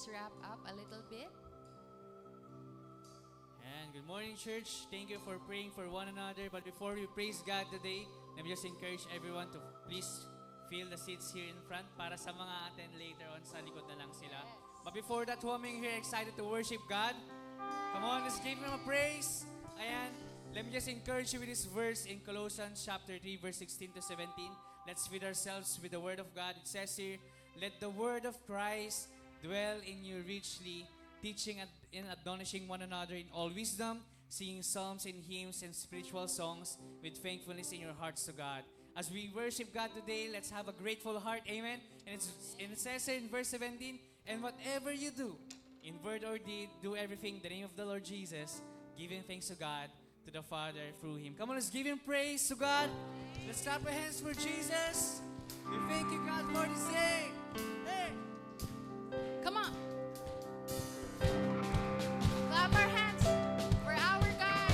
let's wrap up a little bit. And good morning, church. Thank you for praying for one another. But before we praise God today, let me just encourage everyone to please fill the seats here in front para sa mga attend later on, sa likod na lang sila. But before that, who among you here excited to worship God? Come on, let's give Him a praise. Ayan, let me just encourage you with this verse in Colossians chapter 3, verse 16 to 17. Let's feed ourselves with the Word of God. It says here, "Let the Word of Christ dwell in you richly, teaching and admonishing one another in all wisdom, singing psalms and hymns and spiritual songs with thankfulness in your hearts to God." As we worship God today, let's have a grateful heart. Amen. And it says here in verse 17, "And whatever you do, in word or deed, do everything in the name of the Lord Jesus, giving thanks to God, to the Father through Him." Come on, let's give Him praise to God. Let's clap our hands for Jesus. We thank you, God, for this day. Hey! Come on. Clap our hands for our God.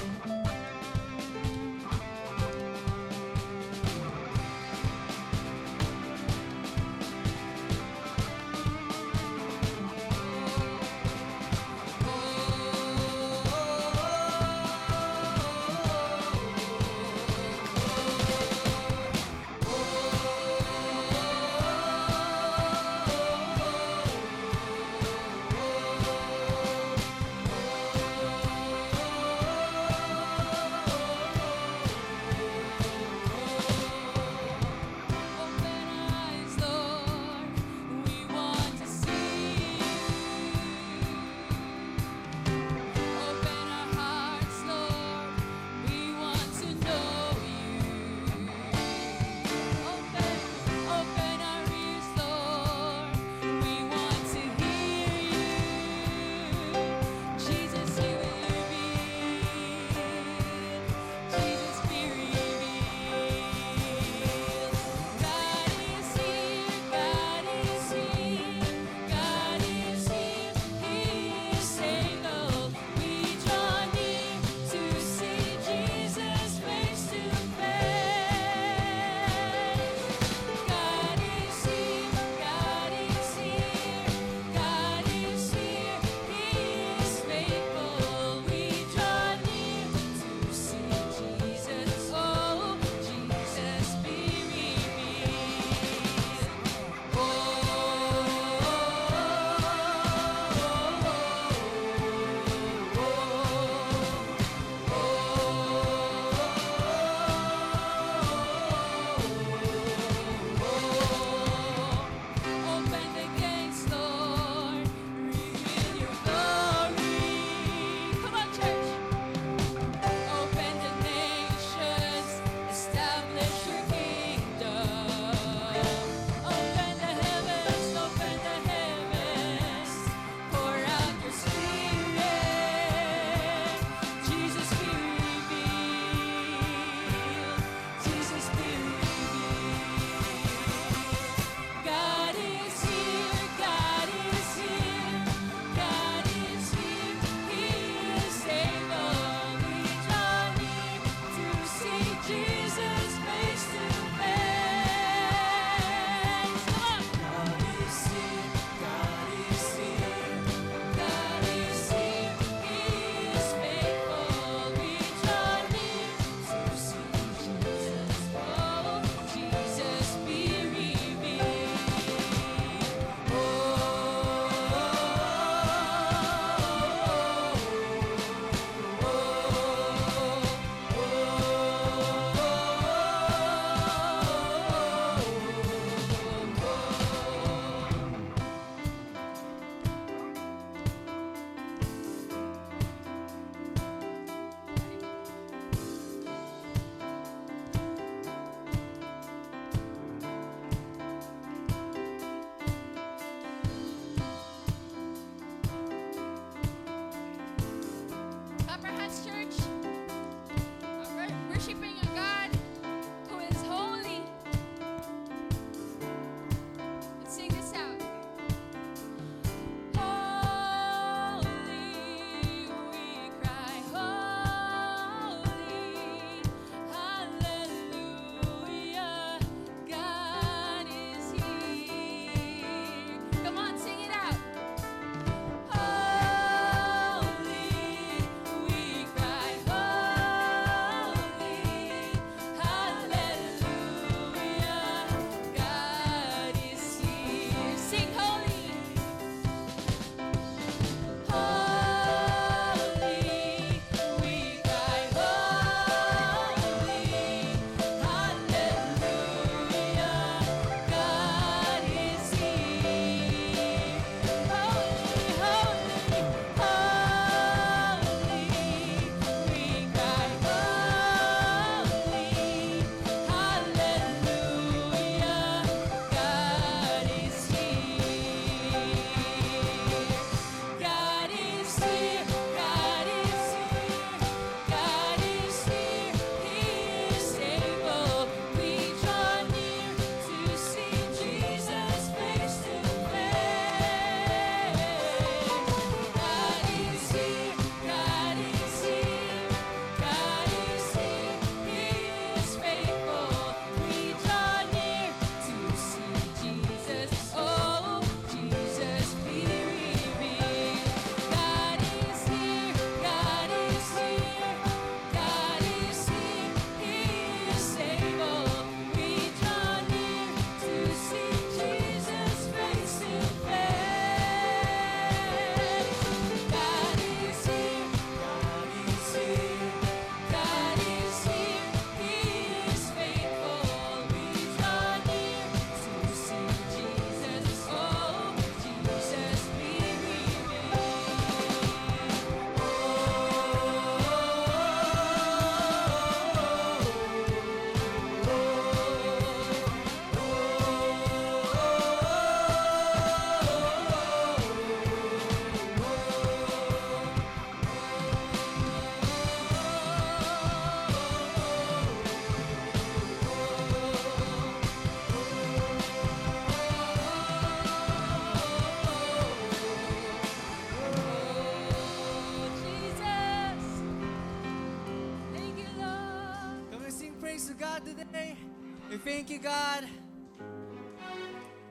We thank you, God.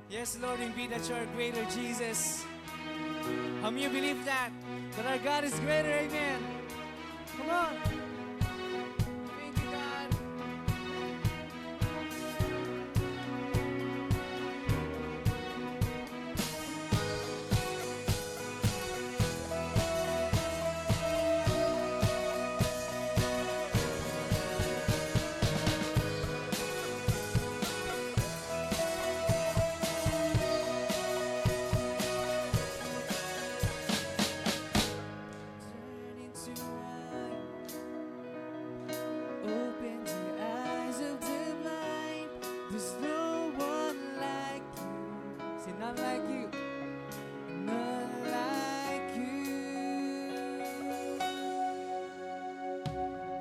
Yes, Lord, indeed that you are greater, Jesus. How many believe that? That our God is greater, amen. Come on. Thank you, God. Turn into wine. Open the eyes of the blind. There's no one like you. Say, none like you. None like you.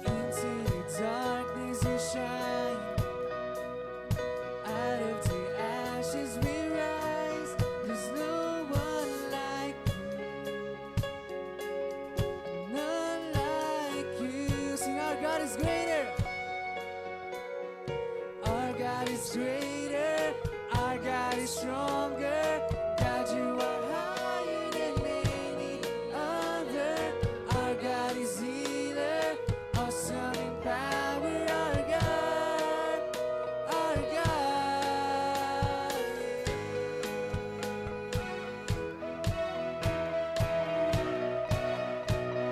Into the darkness you shine. Out of the ashes we rise. There's no one like you. None like you. Sing, our God is greater. Our God is greater. Our God is stronger. God, you are higher than any other. Our God is healer. Awesome in power. Our God. Our God.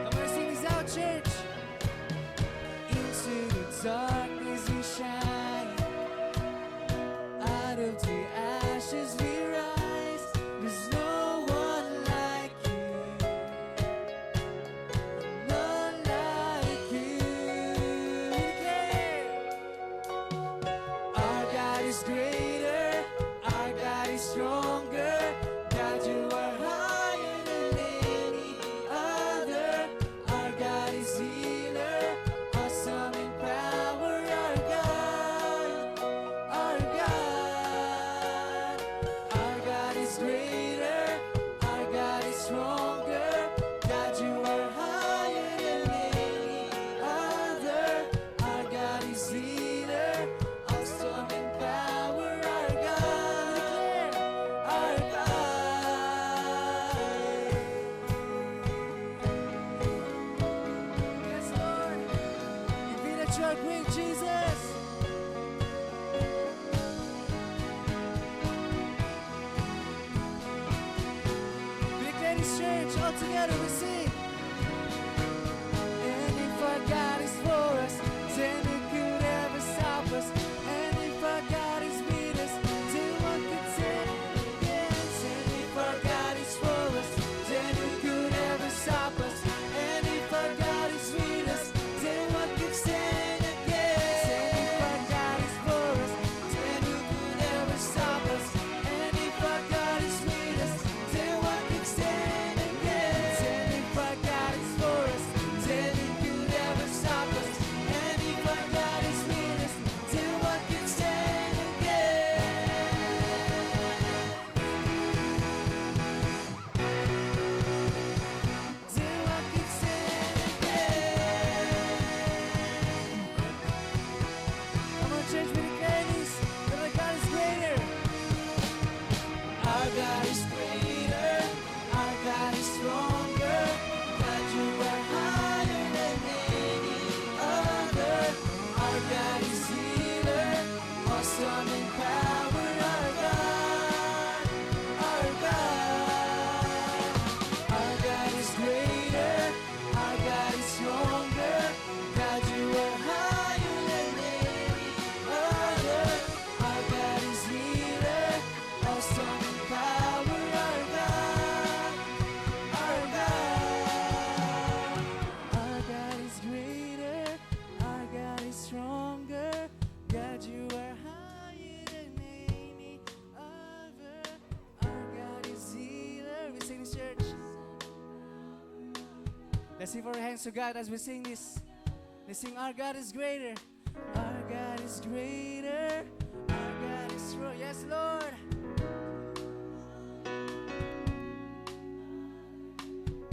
Come on, sing this out, church. Into the darkness we shine. Out of the ashes we rise. There's no one like you. None like you. We declare, our God is greater. Our God is stronger. God, you are higher than any other. Our God is healer. Awesome in power. Our God. Our God. Our God is greater. Our God is stronger. God, you are higher than any other. Our God is healer. Awesome in power. Our God. Declare, our God. Yes, Lord. You be that you are great, Jesus. We declare this church all together. We sing. And if our God is for us, then who could ever stop us? And if our God is with us, then what could stand against? And if our God is for us, then who could ever stop us? And if our God is with us, then what could stand against? And if our God is for us, then who could ever stop us? And if our God is with us, then what could stand against? And if our God is for us, then who could ever stop us? And if our God is with us, then what could stand against? Then what could stand against? Come on, church, we declare this, that our God is greater. Our God is greater. Our God is stronger. God, you are higher than any other. Our God is healer. Awesome in power. Our God. Our God. Our God is greater. Our God is stronger. God, you are higher than any other. Our God is healer. Awesome in power. Our God. Our God. Our God is greater. Our God is stronger. God, you are higher than any other. Our God is healer. We sing this, church. Let's lift our hands to God as we sing this. Let's sing, our God is greater. Our God is greater. Our God is strong. Yes, Lord.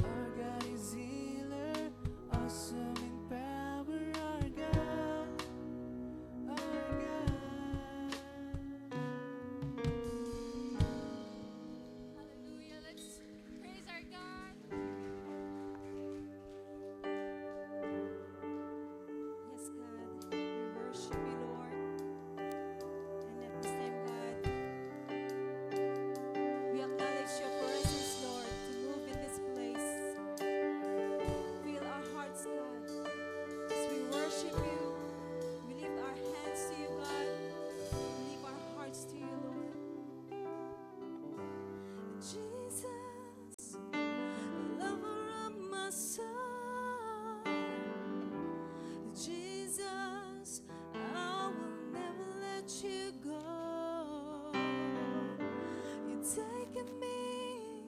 Our God is healer. Awesome in power. Our God. Our God. you go. You're taking me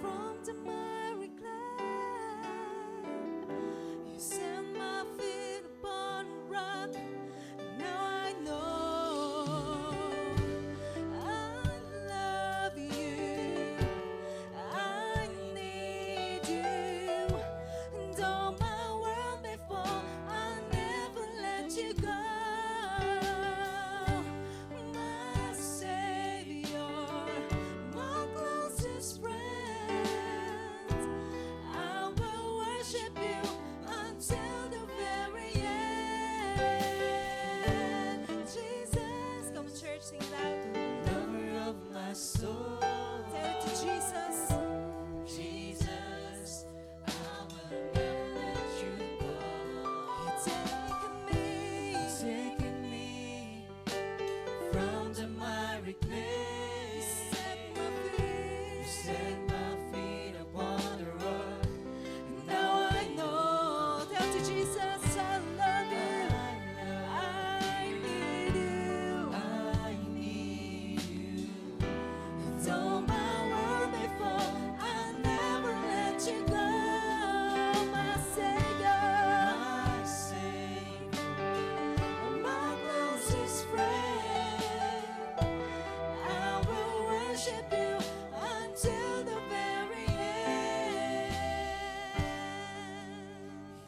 from the miry clay. You set my feet upon a rock. Now I know I love you. I need you. And all my world before, I'll never let you go. My Savior, my closest friend. I will worship you until the very end. Jesus, come on, church, sing it out. Lover of my soul, Tell it to Jesus. Jesus, I will never let you go. You're taking me, Taking me from the miry clay. set my You feet. set my feet upon the rock. Now I know. Tell to Jesus, I love you. I need you. I need you. And all my world before, I never let you go. My Savior, My Savior, my closest friend. I will worship you until the very end.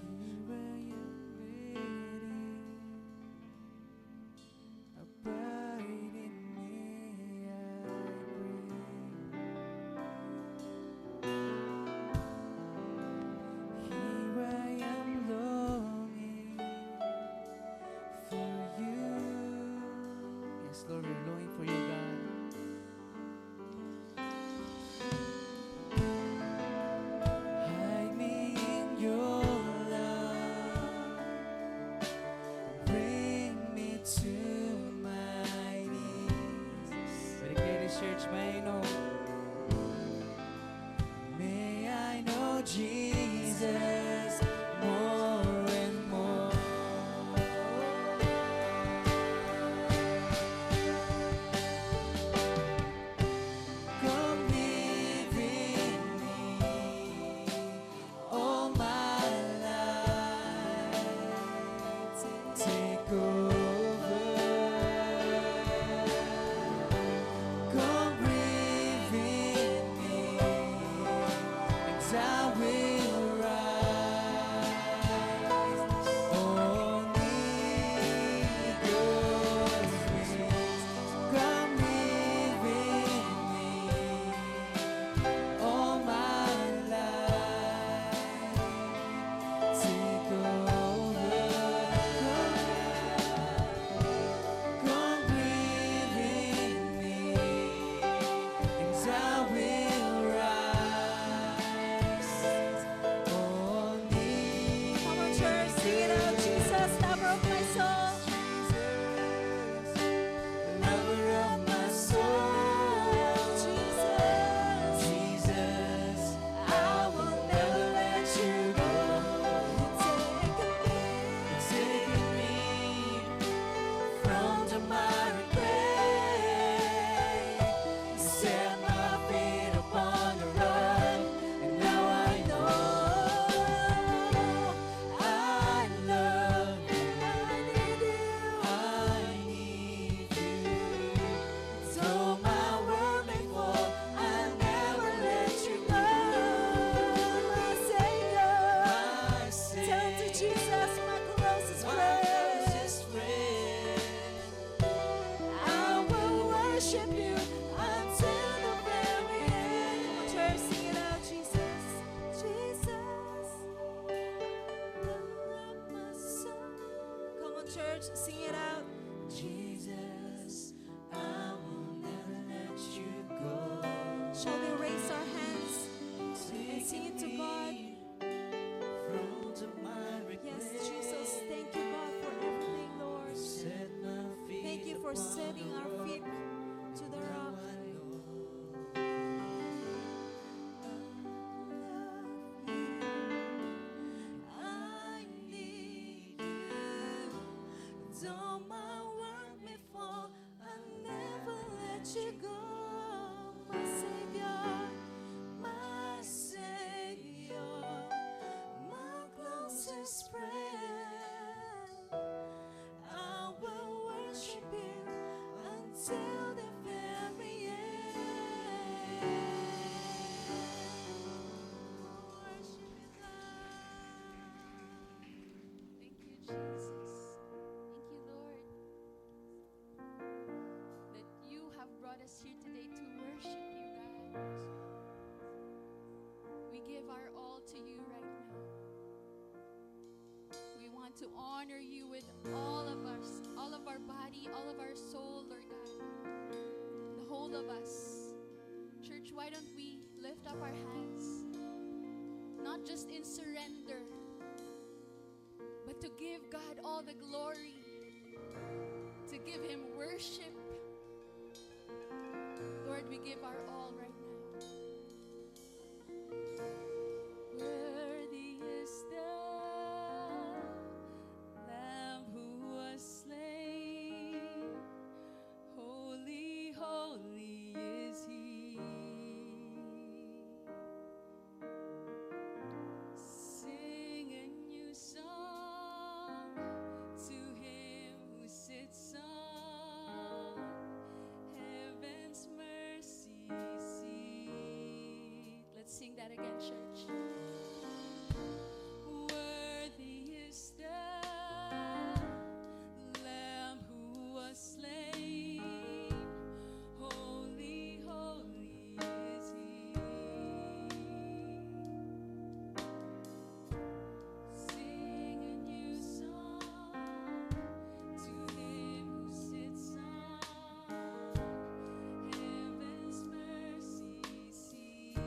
here I am ready. Abide in me, I pray. Here I am longing for you. Yes, Lord, we're longing for you, God. Hide me in your love. Bring me to my knees. Dedicated church, may I know. May I know Jesus more and more. Come live in me all my life. Take over. Come breathe in me, and I will rise. Only good wings. Come live in me all my life. Take over. Come breathe in me, and I will rise. Only Come on, church, sing it out. Jesus, lover of my soul. Lover of my soul, Jesus, Jesus, I will never let you go. You're taking me taking me from the miry clay. Set my feet upon the rock, and now I know I love you. I need you. I need you. So my world before, I never let you go. My Savior, My tell to Savior, Jesus, my closest my friend. closest friend. I will worship you until the very end. Come on, church, sing it out, Jesus. Jesus, lover of my soul. Come on, church, sing it out. Jesus, I will never let you go. Shall we raise our hands and sing it to God? From the miry Yes, clay. Jesus, thank you, God, for everything, Lord. Set my feet Thank you for upon setting the our feet rock. to the Now rock. I know I need you. All my world before. to go, my Savior, my Savior, my closest friend. I will worship you until the very end. Worship you, God. Thank you, Jesus. Thank you, Lord, that you have brought us here today to worship you, God. We give our all to you right now. We want to honor you with all of us, all of our body, all of our soul, Lord God, the whole of us. Church, why don't we lift up our hands, not just in surrender, but to give God all the glory, to give him worship. Lord, we give our all right now. Worthy is the Lamb who was slain. Holy, holy is he. Sing a new song to him who sits on heaven's mercy seat. Let's sing that again, church. Worthy is the Lamb who was slain. Holy, holy is he. Sing a new song to him who sits on heaven's mercy seat.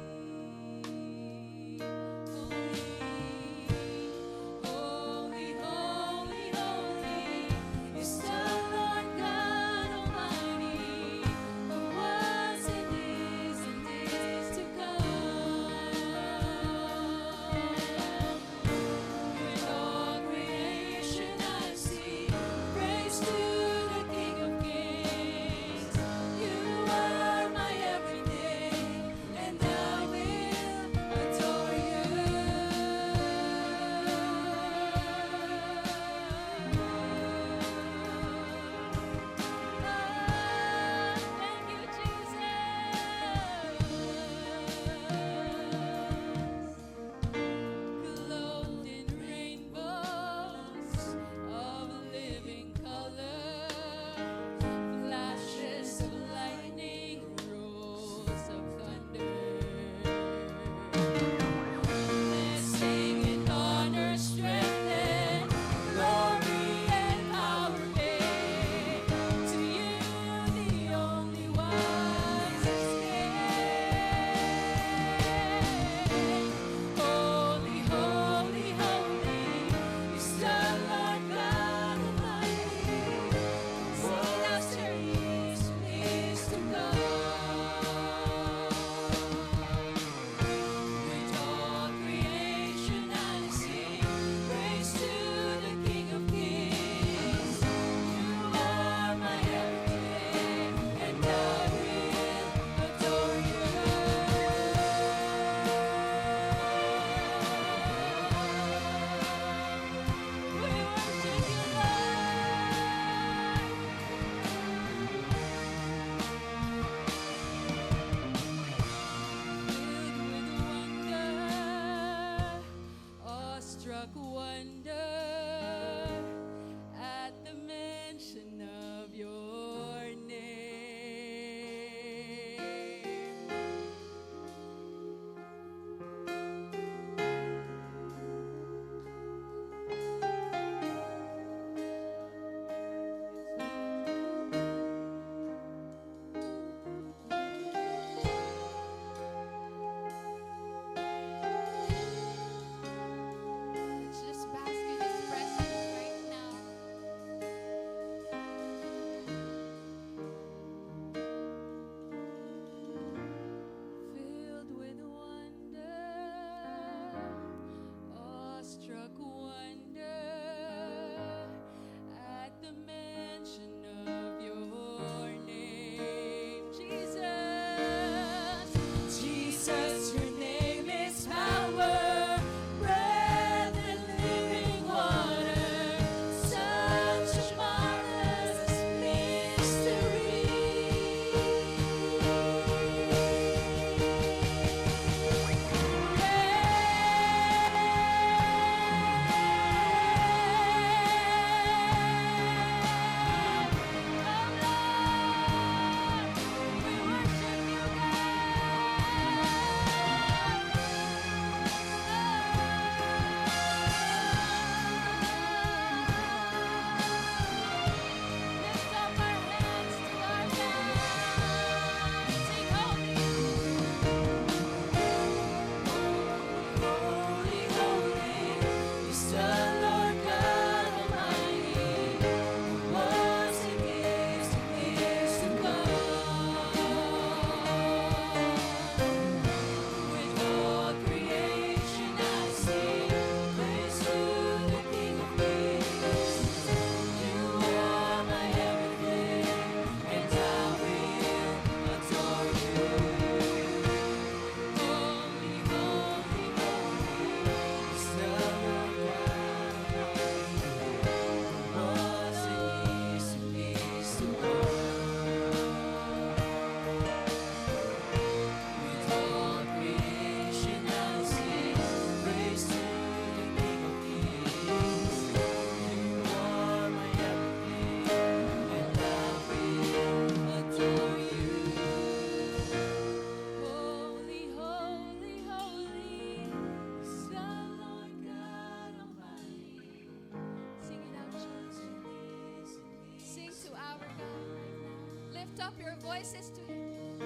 lift up your voices to Him.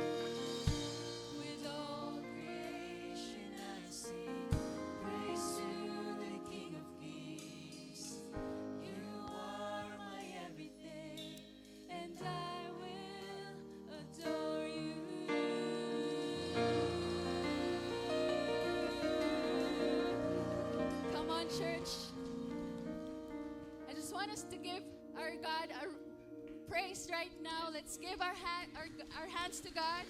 With all creation I sing praise to the King of Kings. You are my everything, and I will adore you. Come on, church. I just want us to give our God a praise right now. Let's give our hands to God.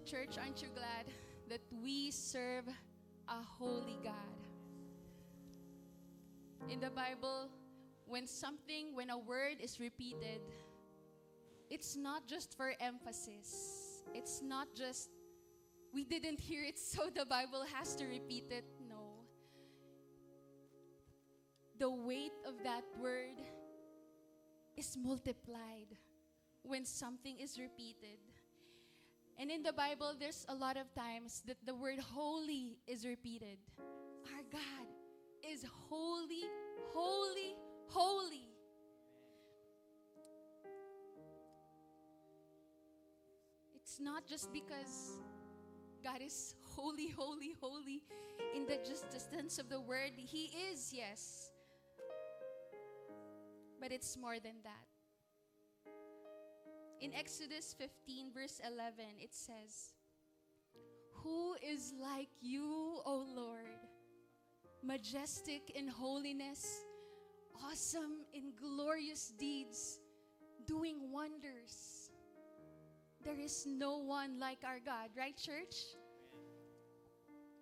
Church, aren't you glad that we serve a holy God? In the Bible, when a word is repeated, it's not just for emphasis. It's not just, we didn't hear it, so the Bible has to repeat it. No. The weight of that word is multiplied when something is repeated. And in the Bible, there's a lot of times that the word holy is repeated. Our God is holy, holy, holy. It's not just because God is holy, holy, holy in the just sense of the word. He is, yes. But it's more than that. In Exodus 15, verse 11, it says, "Who is like you, O Lord, majestic in holiness, awesome in glorious deeds, doing wonders." There is no one like our God, right, church?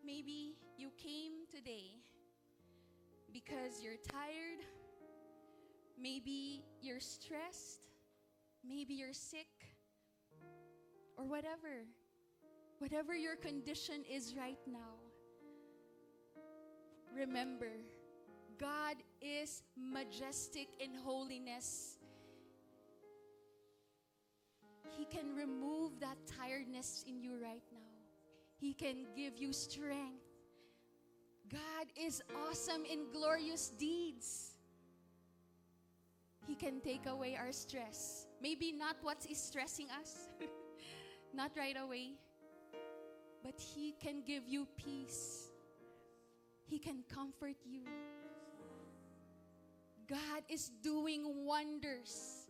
Maybe you came today because you're tired. Maybe you're stressed. Maybe you're sick. Or whatever. Whatever your condition is right now. Remember, God is majestic in holiness. He can remove that tiredness in you right now. He can give you strength. God is awesome in glorious deeds. He can take away our stress. Maybe not what is stressing us, not right away, but He can give you peace. He can comfort you. God is doing wonders.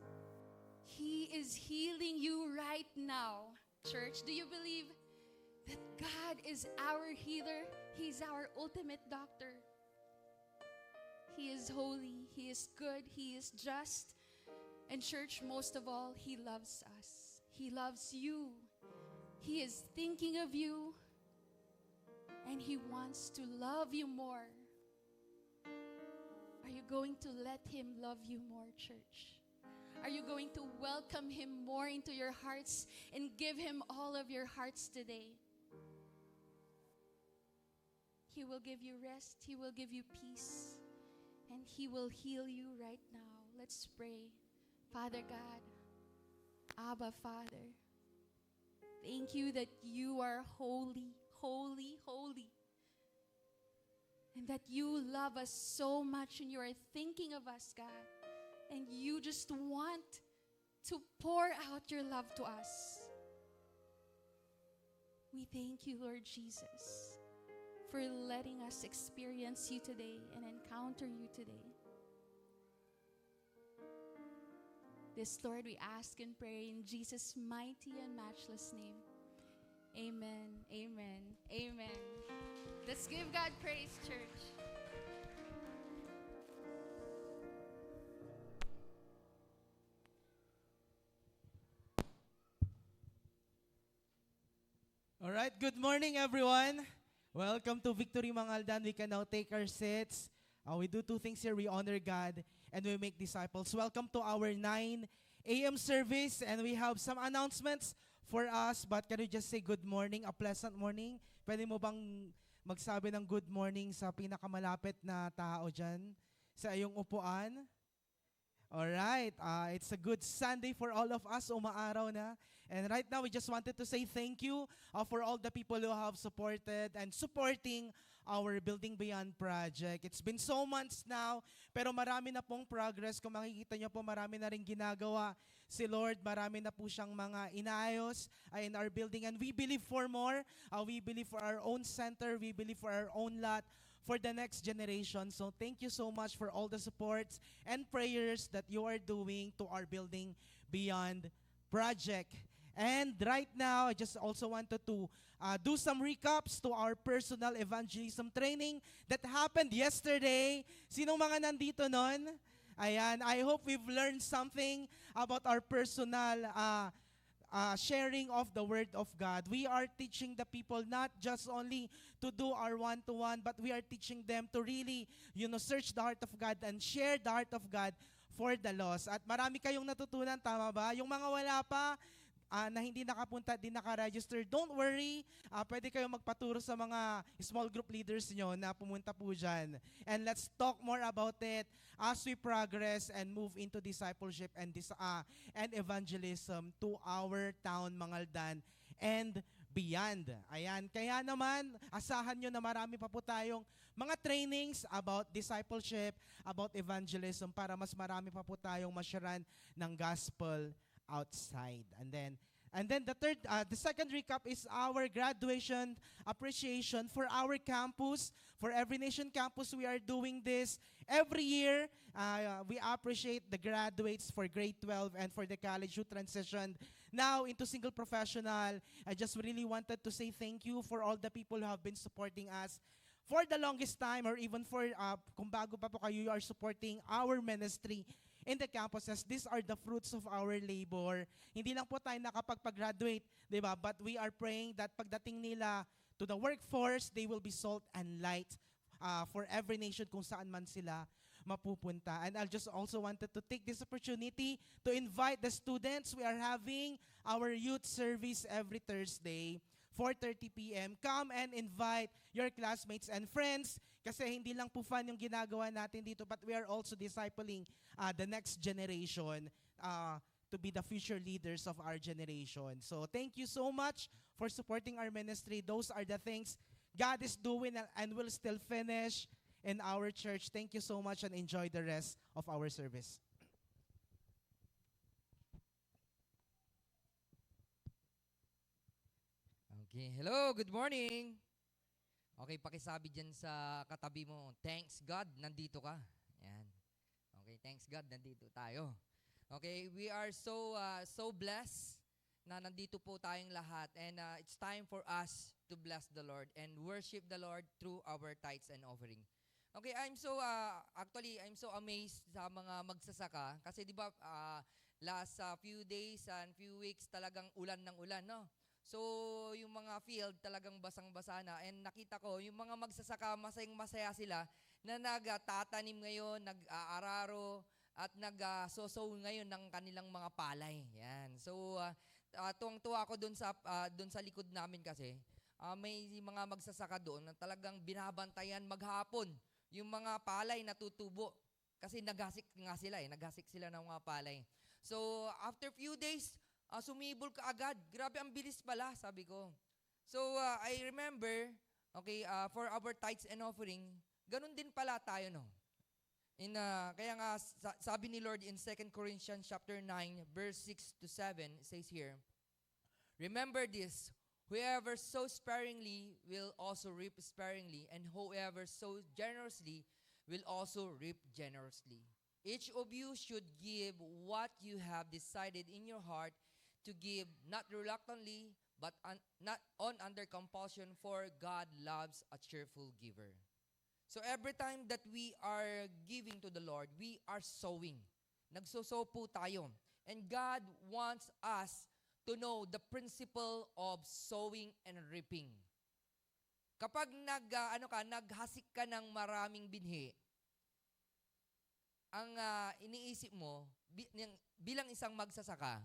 He is healing you right now. Church, do you believe that God is our healer? He's our ultimate doctor. He is holy. He is good. He is just. And church, most of all, He loves us. He loves you. He is thinking of you. And He wants to love you more. Are you going to let Him love you more, church? Are you going to welcome Him more into your hearts and give Him all of your hearts today? He will give you rest. He will give you peace. And He will heal you right now. Let's pray. Father God, Abba Father, thank You that You are holy, holy, holy. And that You love us so much and You are thinking of us, God. And You just want to pour out Your love to us. We thank You, Lord Jesus, for letting us experience You today and encounter You today. This, Lord, we ask and pray in Jesus' mighty and matchless name. Amen, amen, amen. Let's give God praise, church. All right, good morning, everyone. Welcome to Victory Mangaldan. We can now take our seats. We do two things here. We honor God and we make disciples. Welcome to our 9 a.m. service, and we have some announcements for us. But can you just say good morning, a pleasant morning? Pwede mo bang magsabi ng good morning sa pinakamalapit na tao dyan sa iyong upuan? Alright, it's a good Sunday for all of us, umaaraw na. And right now, we just wanted to say thank you for all the people who have supported and supporting our Building Beyond project. It's been so months now, pero marami na pong progress. Kung makikita nyo po, marami na rin ginagawa si Lord. Marami na po siyang mga inaayos in our building. And we believe for more. We believe for our own center. We believe for our own lot, for the next generation. So thank you so much for all the supports and prayers that you are doing to our Building Beyond project. And right now, I just also wanted to do some recaps to our personal evangelism training that happened yesterday. Sinong mga nandito nun? Ayan, I hope we've learned something about our personal sharing of the Word of God. We are teaching the people not just only to do our one-to-one, but we are teaching them to really, search the heart of God and share the heart of God for the lost. At marami kayong natutunan, tama ba? Yung mga wala pa, na hindi nakapunta, di nakaregister, don't worry. Pwede kayong magpaturo sa mga small group leaders nyo na pumunta po dyan. And let's talk more about it as we progress and move into discipleship and evangelism to our town, Mangaldan, and beyond. Ayan, kaya naman, asahan nyo na marami pa po tayong mga trainings about discipleship, about evangelism, para mas marami pa po tayong masyaran ng gospel outside. And then the second recap is our graduation appreciation for our campus. For Every Nation campus, we are doing this every year. We appreciate the graduates for grade 12 and for the college who transitioned now into single professional. I just really wanted to say thank you for all the people who have been supporting us for the longest time, or even for kung bago pa po kayo, you are supporting our ministry in the campuses. These are the fruits of our labor. Hindi lang po tayo nakapag-graduate, di ba? But we are praying that pagdating nila to the workforce, they will be salt and light for every nation kung saan man sila mapupunta. And I just also wanted to take this opportunity to invite the students. We are having our youth service every Thursday, 4:30 p.m. Come and invite your classmates and friends, kasi hindi lang po fun yung ginagawa natin dito, but we are also discipling the next generation to be the future leaders of our generation. So thank you so much for supporting our ministry. Those are the things God is doing and will still finish in our church. Thank you so much and enjoy the rest of our service. Okay, hello, good morning. Okay, pakisabi dyan sa katabi mo, thanks God, nandito ka. Yan. Okay, thanks God, nandito tayo. Okay, we are so blessed na nandito po tayong lahat, and it's time for us to bless the Lord and worship the Lord through our tithes and offering. Okay, I'm so amazed sa mga magsasaka kasi 'di ba last few days and few weeks talagang ulan ng ulan, no? So, yung mga field talagang basang-basa na, and nakita ko yung mga magsasaka, masayang-masaya sila na nagtatanim ngayon, nag-aararo at nag-sosow ngayon ng kanilang mga palay. Yan. So, tuwang-tuwa ako doon sa likod namin kasi may mga magsasaka doon na talagang binabantayan maghapon yung mga palay na tutubo kasi naghasik nga sila naghasik sila ng mga palay. So, after few days, sumibol ka agad. Grabe, ang bilis pala, sabi ko. So, I remember, okay, for our tithes and offering, ganun din pala tayo, no? Kaya nga, sabi ni Lord in 2 Corinthians chapter 9, verse 6 to 7, it says here, remember this, whoever sows sparingly will also reap sparingly, and whoever sows generously will also reap generously. Each of you should give what you have decided in your heart to give, not reluctantly, but not under compulsion, for God loves a cheerful giver. So every time that we are giving to the Lord, we are sowing. Nagsosow po tayo. And God wants us to know the principle of sowing and reaping. Kapag naghasik ka ng maraming binhi, ang iniisip mo, bilang isang magsasaka,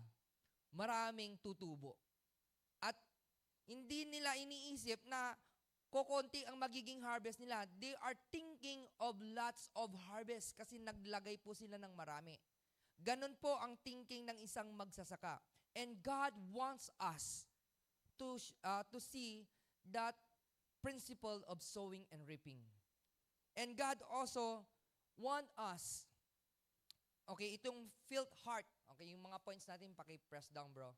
maraming tutubo. At hindi nila iniisip na kokonti ang magiging harvest nila. They are thinking of lots of harvest kasi naglagay po sila ng marami. Ganun po ang thinking ng isang magsasaka. And God wants us to see that principle of sowing and reaping. And God also want us, okay, itong filled heart, okay, yung mga points natin, paki-press down, bro.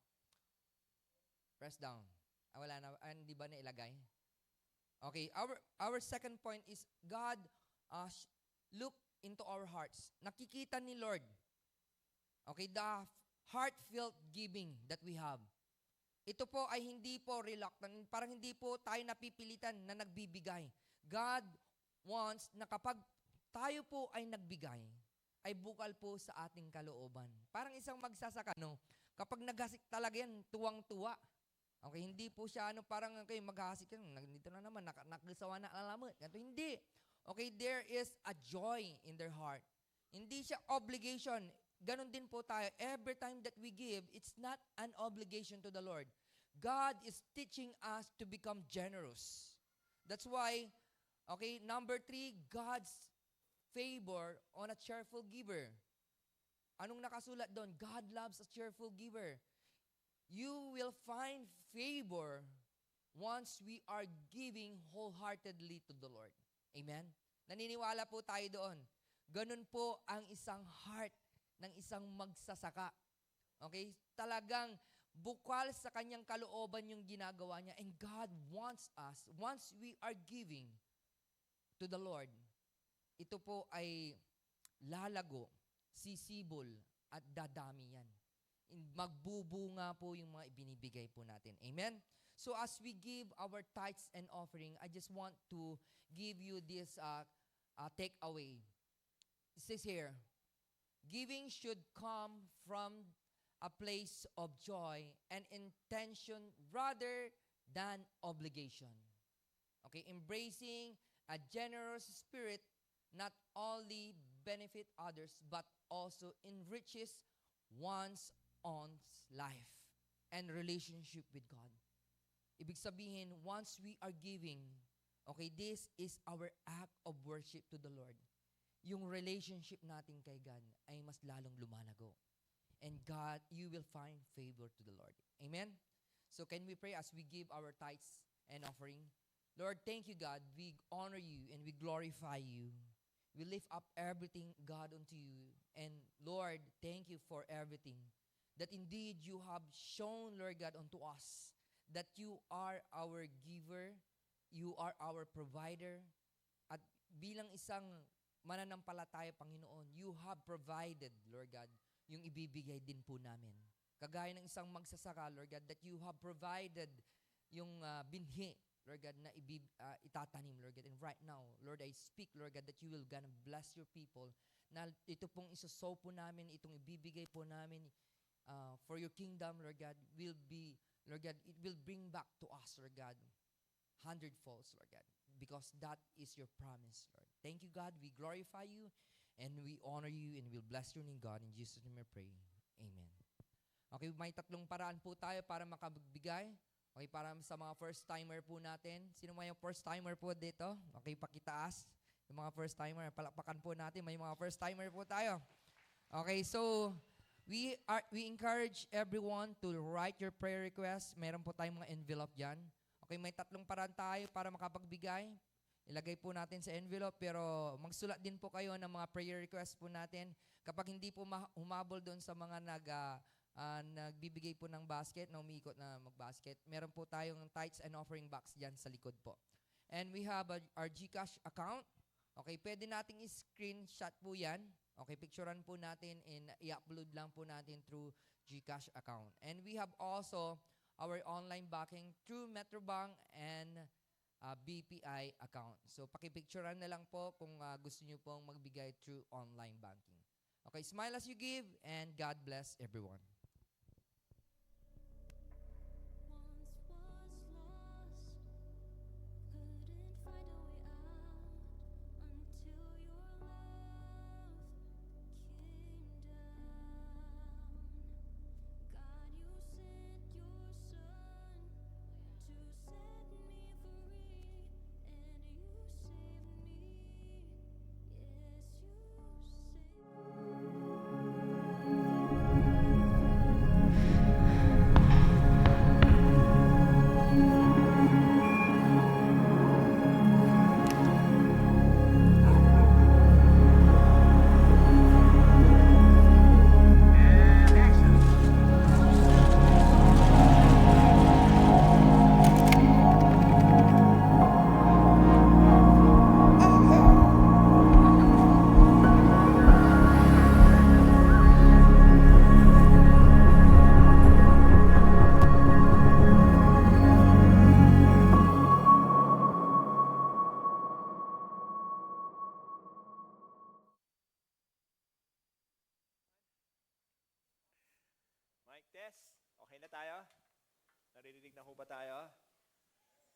Press down. Wala na, hindi ba na ilagay? Okay, our second point is God look into our hearts. Nakikita ni Lord, okay, the heartfelt giving that we have. Ito po ay hindi po reluctant, parang hindi po tayo napipilitan na nagbibigay. God wants na kapag tayo po ay nagbigay, ay bukal po sa ating kalooban. Parang isang magsasaka, no? Kapag naghasik talaga yan, tuwang-tuwa. Okay, hindi po siya parang okay, maghasik yan, dito na naman, nakasawa na alamot. Ganito, hindi. Okay, there is a joy in their heart. Hindi siya obligation. Ganon din po tayo. Every time that we give, it's not an obligation to the Lord. God is teaching us to become generous. That's why, okay, number 3, God's favor on a cheerful giver. Anong nakasulat doon? God loves a cheerful giver. You will find favor once we are giving wholeheartedly to the Lord. Amen? Naniniwala po tayo doon. Ganun po ang isang heart ng isang magsasaka. Okay? Talagang bukal sa kanyang kalooban yung ginagawa niya. And God wants us, once we are giving to the Lord, ito po ay lalago, sisibol, at dadami yan. Magbubunga po yung mga ibinibigay po natin. Amen? So as we give our tithes and offering, I just want to give you this takeaway. It says here, giving should come from a place of joy and intention rather than obligation. Okay, embracing a generous spirit not only benefit others but also enriches one's own life and relationship with God. Ibig sabihin, once we are giving, okay, this is our act of worship to the Lord. Yung relationship natin kay God ay mas lalong lumalago. And God, you will find favor to the Lord. Amen? So can we pray as we give our tithes and offering? Lord, thank you, God. We honor you and we glorify you. We lift up everything, God, unto you. And Lord, thank you for everything. That indeed you have shown, Lord God, unto us that you are our giver, you are our provider, at bilang isang mananampalataya, Panginoon, you have provided, Lord God, yung ibibigay din po namin. Kagaya ng isang magsasaka, Lord God, that you have provided yung binhi, Lord God, na itatanim, Lord God. And right now, Lord, I speak, Lord God, that you will gonna bless your people, na ito pong isosow po namin, itong ibibigay po namin, for your kingdom, Lord God, will be, Lord God, it will bring back to us, Lord God, hundredfolds, Lord God, because that is your promise, Lord. Thank you, God. We glorify you, and we honor you, and we'll bless your name, God. In Jesus' name I pray. Amen. Okay, may tatlong paraan po tayo para makapagbigay. Okay, para sa mga first-timer po natin. Sino may yung first-timer po dito? Okay, pakitaas. Yung mga first-timer, palakpakan po natin. May mga first-timer po tayo. Okay, so we encourage everyone to write your prayer requests. Meron po tayong mga envelope dyan. Okay, may tatlong paraan tayo para makapagbigay. Ilagay po natin sa envelope, pero magsulat din po kayo ng mga prayer requests po natin. Kapag hindi po humabol doon sa mga nagbibigay po ng basket, na umiikot na mag-basket, meron po tayong tithes and offering box dyan sa likod po. And we have our GCash account. Okay, pwede nating i-screenshot po yan. Okay, picturean po natin and i-upload lang po natin through GCash account. And we have also our online banking through Metrobank and BPI account. So, pakipicturean na lang po kung gusto nyo pong magbigay through online banking. Okay, smile as you give, and God bless everyone. Mic test. Okay na tayo? Naririnig na ho ba tayo?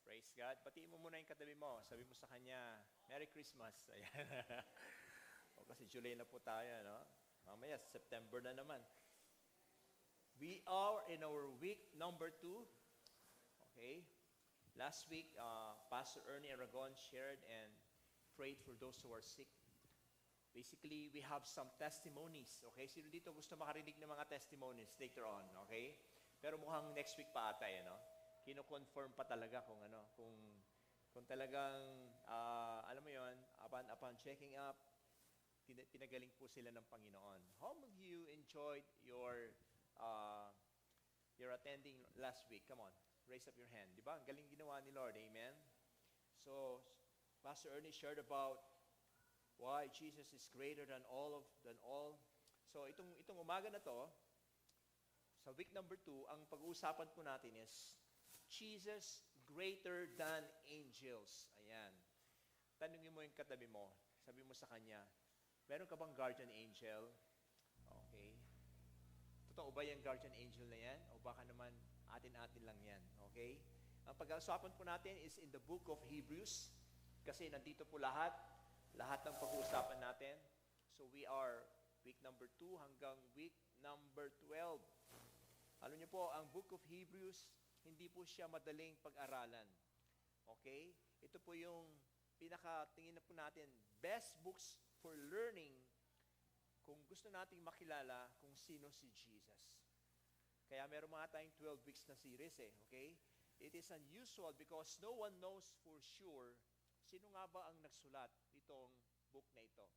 Praise God. Batiin mo muna yung katabi mo. Sabi mo sa kanya, Merry Christmas. Ayan. O kasi July na po tayo, no? Mamaya, September na naman. We are in our week number 2. Okay? Last week, Pastor Ernie Aragon shared and prayed for those who are sick. Basically, we have some testimonies. Okay? Sino dito gusto makarinig ng mga testimonies later on? Okay? Pero mukhang next week pa ata, no? Kino-confirm pa talaga kung talagang, alam mo yon, upon checking up, pinagaling po sila ng Panginoon. How many of you enjoyed your attending last week? Come on, raise up your hand. Di ba? Ang galing ginawa ni Lord. Amen? So, Pastor Ernie shared about why Jesus is greater than all. So, itong umaga na to, sa week number 2, ang pag-uusapan po natin is Jesus greater than angels. Ayan. Tanungin mo yung katabi mo. Sabi mo sa kanya, meron ka bang guardian angel? Okay. Totoo ba yung guardian angel na yan? O baka naman atin-atin lang yan? Okay? Ang pag-uusapan po natin is in the book of Hebrews. Kasi nandito po lahat ng pag-uusapan natin. So we are week number 2 hanggang week number 12. Alam niyo po, ang book of Hebrews, hindi po siya madaling pag-aralan. Okay? Ito po yung pinakatingin na po natin, best books for learning kung gusto nating makilala kung sino si Jesus. Kaya meron mga tayong 12 weeks na series okay? It is unusual because no one knows for sure sino nga ba ang nagsulat nitong book na ito.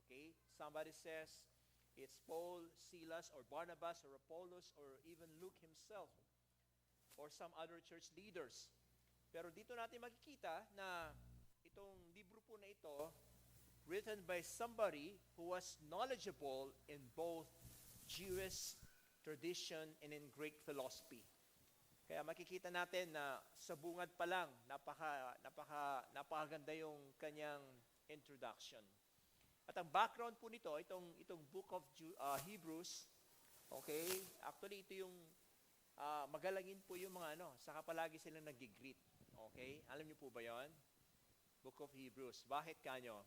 Okay? Somebody says, it's Paul, Silas, or Barnabas, or Apollos, or even Luke himself, or some other church leaders. Pero dito natin makikita na itong libro po na ito, written by somebody who was knowledgeable in both Jewish tradition and in Greek philosophy. Kaya makikita natin na sa bungad pa lang, napakaganda yung kanyang introduction. At ang background po nito, itong book of Hebrews, okay, actually ito yung magalangin po yung mga saka palagi silang nag-greet. Okay? Alam niyo po ba yon? Book of Hebrews. Bakit kanyo?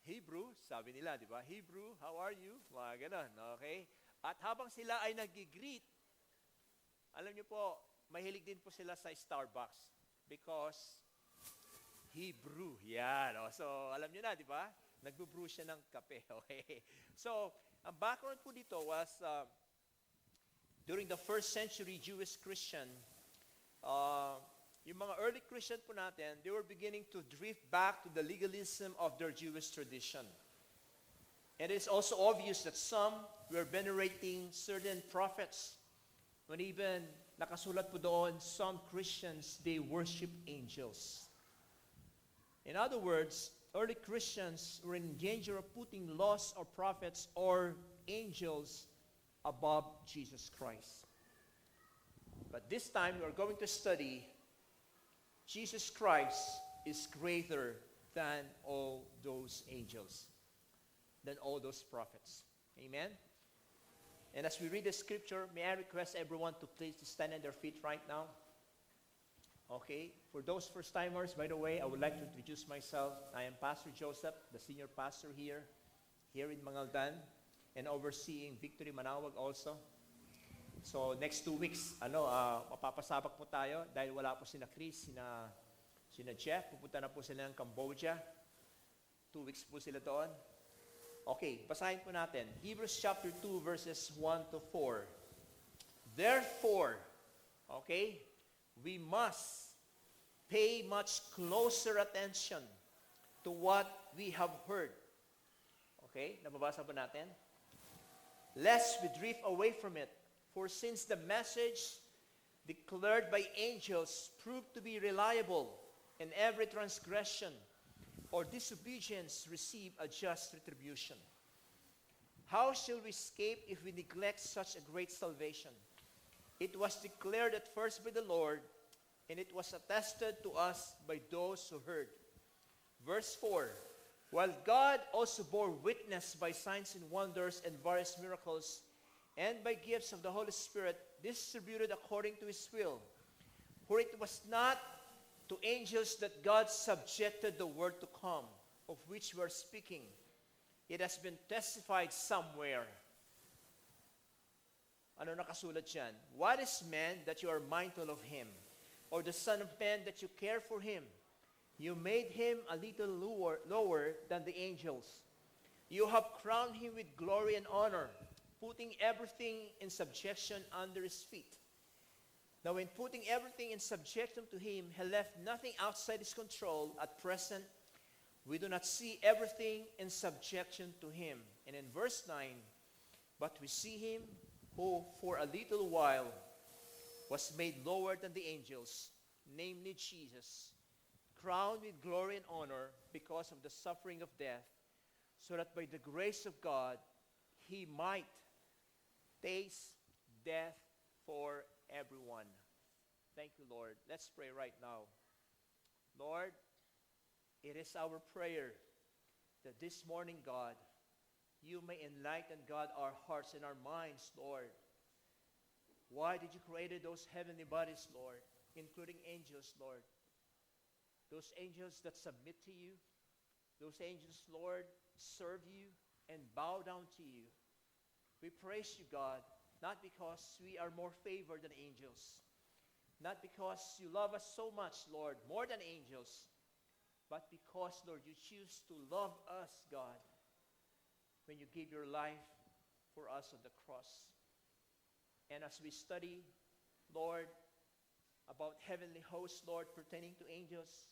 Hebrew, sabi nila, di ba? Hebrew, how are you? Mga ganon, okay? At habang sila ay nag-greet, alam niyo po, mahilig din po sila sa Starbucks because Hebrew. Yan. So, alam niyo na, di ba? Nagbo-brew siya ng kape. Okay? So, ang background po dito was during the first century Jewish Christian, yung mga early Christian po natin, they were beginning to drift back to the legalism of their Jewish tradition. And it's also obvious that some were venerating certain prophets. When even nakasulat po doon, some Christians, they worship angels. In other words, early Christians were in danger of putting laws or prophets or angels above Jesus Christ. But this time, we are going to study Jesus Christ is greater than all those angels, than all those prophets. Amen? And as we read the scripture, may I request everyone to please stand on their feet right now? Okay, for those first-timers, by the way, I would like to introduce myself. I am Pastor Joseph, the senior pastor here in Mangaldan, and overseeing Victory Manawag also. So, next 2 weeks, mapapasabak po tayo dahil wala po sina Chris, sina Jeff, pupunta na po sila ng Cambodia. 2 weeks po sila doon. Okay, basahin po natin. Hebrews chapter 2, verses 1 to 4. Therefore, okay, we must pay much closer attention to what we have heard. Okay, nababasa po natin? Lest we drift away from it. For since the message declared by angels proved to be reliable, and every transgression or disobedience receive a just retribution, how shall we escape if we neglect such a great salvation? It was declared at first by the Lord, and it was attested to us by those who heard. Verse 4, while God also bore witness by signs and wonders and various miracles and by gifts of the Holy Spirit distributed according to his will. For it was not to angels that God subjected the word to come, of which we are speaking. It has been testified somewhere. Ano nakasulat dyan? What is man that you are mindful of him? Or the son of man that you care for him? You made him a little lower than the angels. You have crowned him with glory and honor, putting everything in subjection under his feet. Now in putting everything in subjection to him, he left nothing outside his control. At present, we do not see everything in subjection to him. And in verse 9, but we see him who for a little while was made lower than the angels, namely Jesus, crowned with glory and honor because of the suffering of death, so that by the grace of God he might taste death for everyone. Thank you, Lord. Let's pray right now. Lord, it is our prayer that this morning, God, you may enlighten, God, our hearts and our minds, Lord. Why did you create those heavenly bodies, Lord, including angels, Lord? Those angels that submit to you, those angels, Lord, serve you and bow down to you. We praise you, God, not because we are more favored than angels, not because you love us so much, Lord, more than angels, but because, Lord, you choose to love us, God, when you give your life for us on the cross. And as we study, Lord, about heavenly hosts, Lord, pertaining to angels,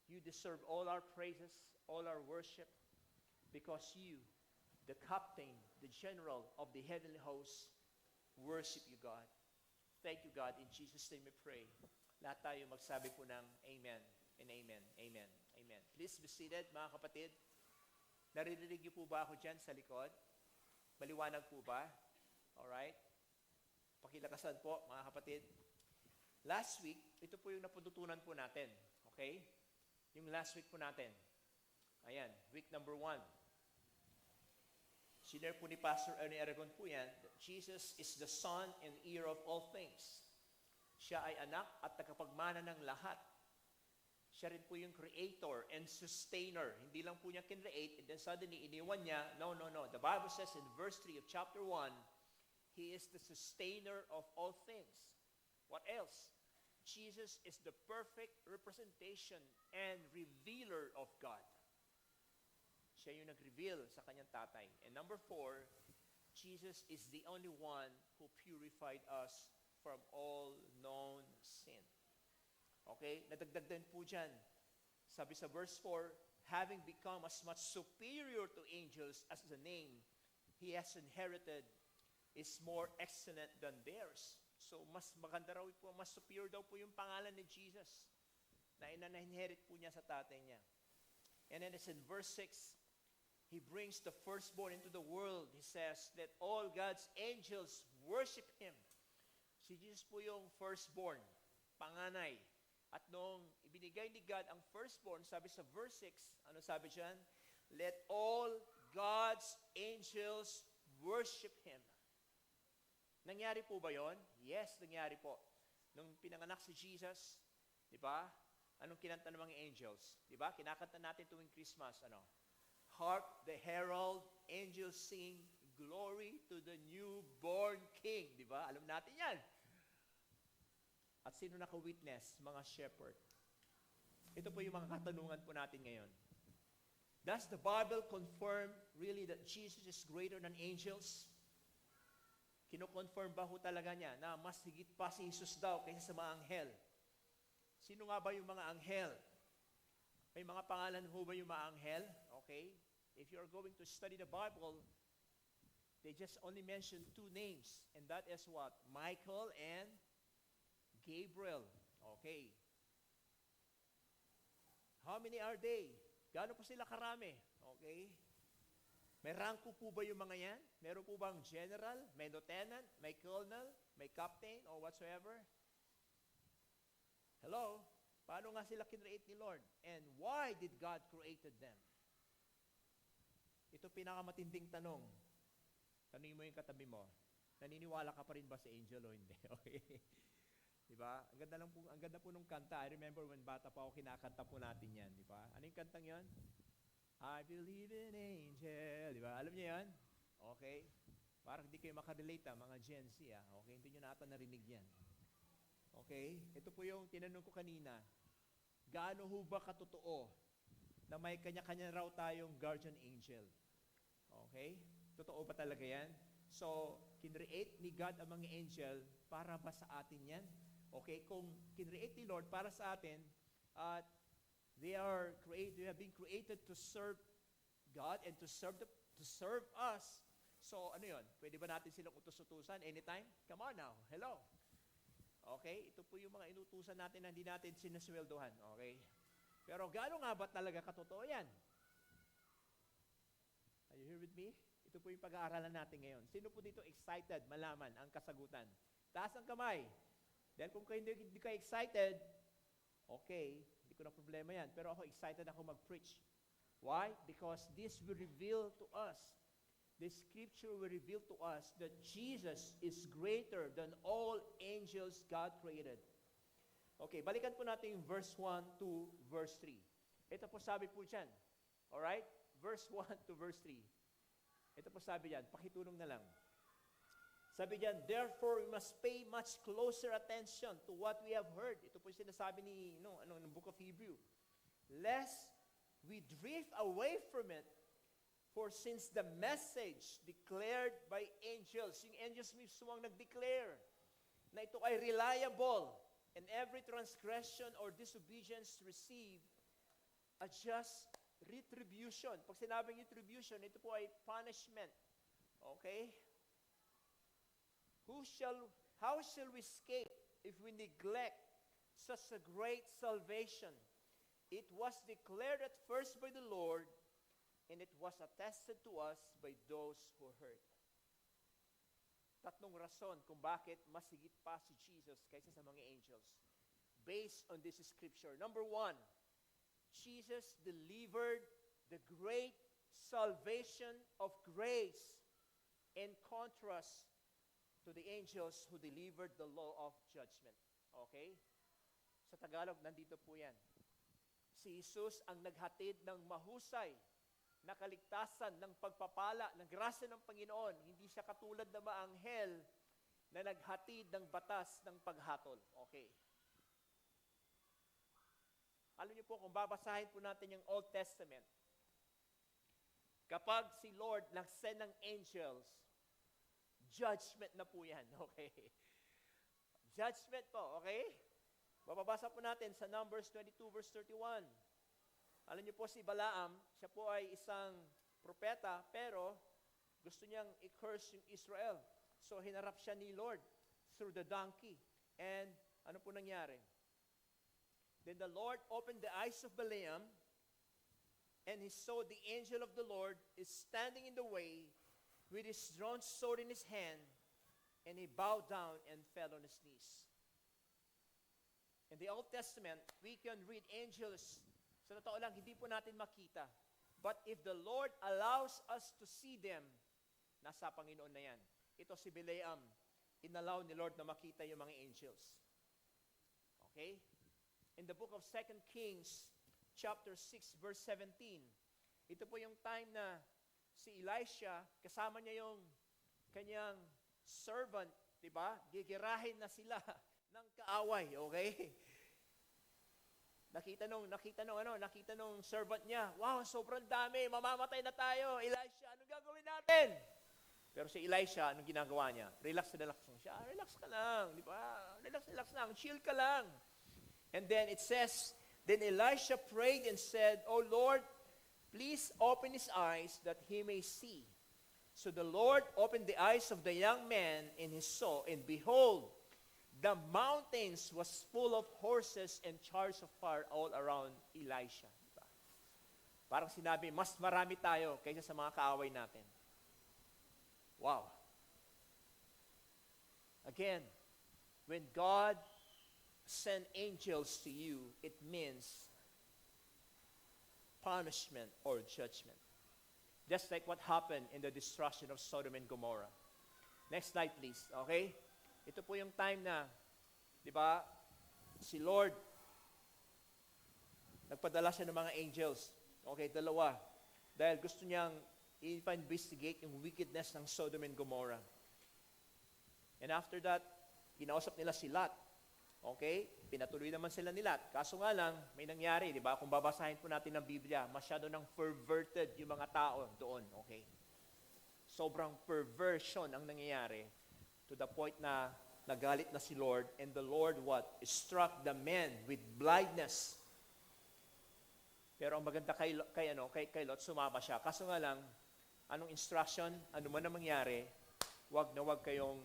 you deserve all our praises, all our worship, because you, the captain, the general of the heavenly hosts, worship you, God. Thank you, God. In Jesus' name we pray. Lahat tayo magsabi po ng amen and amen, amen, amen. Please be seated, mga kapatid. Naririnig niyo po ba ako dyan sa likod? Maliwanag po ba? Alright? Pakilakasan po, mga kapatid. Last week, ito po yung napututunan po natin. Okay? Yung last week po natin. Ayan, week number 1. Sinare po ni Pastor Ernie Aragon po yan, that Jesus is the Son and heir of all things. Siya ay anak at tagapagmana ng lahat. Siya rin po yung creator and sustainer. Hindi lang po niya kinreate and then suddenly iniwan niya. No. The Bible says in verse 3 of chapter 1, He is the sustainer of all things. What else? Jesus is the perfect representation and revealer of God. Siya yung nag-reveal sa kanyang tatay. And number 4, Jesus is the only one who purified us from all known sin. Okay? Nadagdag din po dyan. Sabi sa verse 4, having become as much superior to angels as the name he has inherited is more excellent than theirs. So, mas maganda raw po, mas superior daw po yung pangalan ni Jesus na ina-inherit po niya sa tatay niya. And then it's in verse 6, He brings the firstborn into the world. He says that all God's angels worship Him. Si Jesus po yung firstborn, panganay. At noong ibinigay ni God ang firstborn, sabi sa verse 6, ano sabi dyan? Let all God's angels worship Him. Nangyari po ba yon? Yes, nangyari po. Nung pinanganak si Jesus, di ba? Anong kinanta ng mga angels? Di ba? Kinakanta natin tuwing Christmas, ano? Hark the herald, angels sing, glory to the newborn King. Di ba? Alam natin yan. At sino naka-witness? Mga shepherd. Ito po yung mga katanungan po natin ngayon. Does the Bible confirm really that Jesus is greater than angels? Kino-confirm ba ho talaga niya na mas higit pa si Jesus daw kaysa sa mga anghel? Sino nga ba yung mga anghel? May mga pangalan ho ba yung mga anghel? Okay? If you're going to study the Bible, they just only mention 2 names. And that is what? Michael and Gabriel. Okay. How many are they? Gaano po sila karami? Okay. May ranko po ba yung mga yan? Meron po bang general, may lieutenant, may colonel, may captain, or whatsoever? Hello? Paano nga sila kinreate ni Lord? And why did God created them? Ito pinakamatinding tanong. Tanungin mo yung katabi mo. Naniniwala ka pa rin ba sa angel o hindi? Okay. Di ba? Ang ganda po nung kanta. I remember when bata pa ako, kinakanta po natin yan. Di ba? Ano yung kantang yon? I believe in angel. Di ba? Alam niyo yan? Okay. Parang hindi kayo makarelate mga Gen Z. Okay, hindi nyo na ata narinig yan. Okay? Ito po yung tinanong ko kanina. Gaano ho ba katotoo na may kanya-kanya raw tayong guardian angel? Okay? Totoo ba talaga yan? So, kinreate ni God ang mga angel para ba sa atin yan? Okay? Kung kinreate ni Lord para sa atin, at they have been created to serve God and to serve us. So, ano yun? Pwede ba natin silang utos-utusan anytime? Come on now. Hello. Okay? Ito po yung mga inutusan natin na hindi natin sinasweldohan. Okay? Pero gaano nga ba talaga katotoo yan? Are you here with me? Ito po yung pag-aaralan natin ngayon. Sino po dito excited malaman ang kasagutan? Taas ang kamay. Dahil kung hindi ka excited, okay, hindi ko na problema yan. Pero ako excited ako mag-preach. Why? Because this will reveal to us, the scripture will reveal to us that Jesus is greater than all angels God created. Okay, balikan po natin yung verse 1 to verse 3. Ito po sabi po dyan. Alright? Verse 1 to verse 3. Ito po sabi dyan, pakitulong na lang. Sabi dyan, therefore we must pay much closer attention to what we have heard. Ito po yung sinasabi ng book of Hebrew. Lest we drift away from it. For since the message declared by angels, yung angels mismo ang nag-declare na ito ay reliable, and every transgression or disobedience receive a just retribution. Pag sinabing retribution, ito po ay punishment. Okay? How shall we escape if we neglect such a great salvation? It was declared at first by the Lord, and it was attested to us by those who heard. Tatlong rason kung bakit mas higit pa si Jesus kaysa sa mga angels. Based on this scripture. Number 1, Jesus delivered the great salvation of grace in contrast to the angels who delivered the law of judgment. Okay? Sa Tagalog, nandito po yan. Si Jesus ang naghatid ng mahusay na kaligtasan ng pagpapala, ng grasya ng Panginoon. Hindi siya katulad ng mga anghel na naghatid ng batas ng paghatol. Okay. Alam niyo po, kung babasahin po natin yung Old Testament, kapag si Lord nag-send ng angels, judgment na po yan. Okay. Judgment po, okay? Bababasa po natin sa Numbers 22 verse 31. Alam niyo po si Balaam, siya po ay isang propeta, pero gusto niyang i-curse yung Israel. So hinarap siya ni Lord through the donkey. And ano po nangyari? Then the Lord opened the eyes of Balaam, and he saw the angel of the Lord is standing in the way with his drawn sword in his hand, and he bowed down and fell on his knees. In the Old Testament, we can read angels. Sa totoo lang, hindi po natin makita. But if the Lord allows us to see them, nasa Panginoon na yan. Ito si Balaam, inallow ni Lord na makita yung mga angels. Okay? In the book of 2 Kings, chapter 6, verse 17, ito po yung time na si Elisha, kasama niya yung kanyang servant, diba? Gigirahin na sila ng kaaway, okay? Nakita nung servant niya, wow, sobrang dami, mamamatay na tayo. Elisha, anong gagawin natin? Pero si Elisha, anong ginagawa niya? Relax lang siya. Relax ka lang, di ba? Relax lang, chill ka lang. And then it says, then Elisha prayed and said, "Oh Lord, please open his eyes that he may see." So the Lord opened the eyes of the young man, and he saw, and behold, the mountains was full of horses and chariots of fire all around Elisha. Diba? Parang sinabi, mas marami tayo kaysa sa mga kaaway natin. Wow. Again, when God send angels to you, it means punishment or judgment. Just like what happened in the destruction of Sodom and Gomorrah. Next slide, please. Okay? Ito po yung time na, di ba, si Lord, nagpadala siya ng mga angels. Okay, dalawa. Dahil gusto niyang i-investigate yung wickedness ng Sodom and Gomorrah. And after that, kinausap nila si Lot. Okay? Pinatuloy naman sila ni Lot. Kaso nga lang, may nangyari, di ba? Kung babasahin po natin ng Biblia, masyado nang perverted yung mga tao doon. Okay? Sobrang perversion ang nangyayari to the point na nagalit na si Lord, and the Lord what? Struck the men with blindness. Pero ang maganda kay Lot, sumama siya. Kaso nga lang, anong instruction, ano man ang mangyari, wag na wag kayong,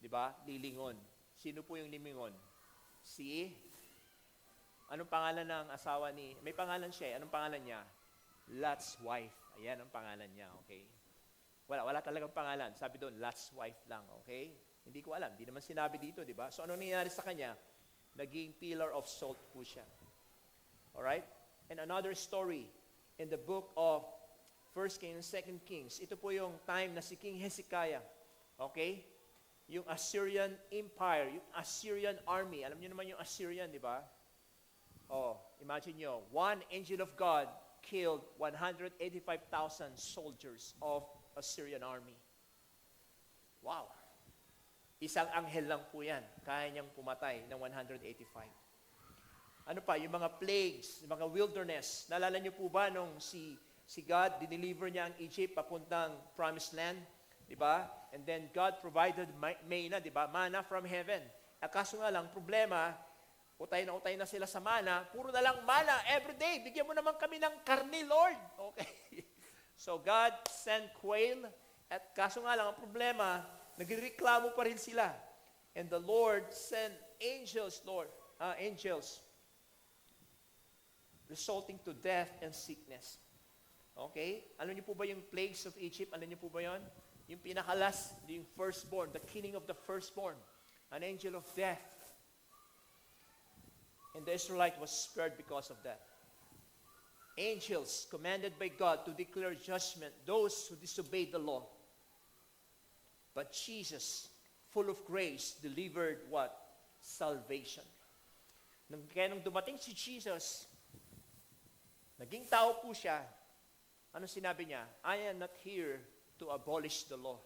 di ba, lilingon. Sino po yung limingon? Anong pangalan ng asawa ni, may pangalan siya, anong pangalan niya? Lot's wife. Ayan ang pangalan niya, okay? Wala talagang pangalan. Sabi doon, Lot's wife lang, okay? Hindi ko alam, hindi naman sinabi dito, di ba? So ano nangyari sa kanya? Naging pillar of salt po siya. Alright? And another story in the book of 1 Kings and 2 Kings. Ito po yung time na si King Hezekiah, okay? Yung Assyrian Empire, yung Assyrian army. Alam niyo naman yung Assyrian, di ba? Oh, imagine nyo, one angel of God killed 185,000 soldiers of Assyrian army. Wow! Isang anghel lang po yan. Kaya niyang pumatay ng 185. Ano pa? Yung mga plagues, yung mga wilderness. Naalala niyo po ba nung si God, dineliver niya ang Egypt papuntang promised land? Diba? And then God provided manna, diba? Manna from heaven. Kaso nga lang, problema, utay na sila sa manna, puro na lang manna every day. Bigyan mo naman kami ng karne, Lord. Okay. So God sent quail, at kaso nga lang, ang problema, nagreklamo pa rin sila. And the Lord sent angels, resulting to death and sickness. Okay? Alam niyo po ba yung plagues of Egypt? Alam niyo po ba yon? Yung pinakalas, yung firstborn, the killing of the firstborn, an angel of death. And the Israelite was spared because of that. Angels commanded by God to declare judgment those who disobeyed the law. But Jesus, full of grace, delivered what? Salvation. Kaya nung dumating si Jesus, naging tao po siya. Ano sinabi niya? I am not here to abolish the law,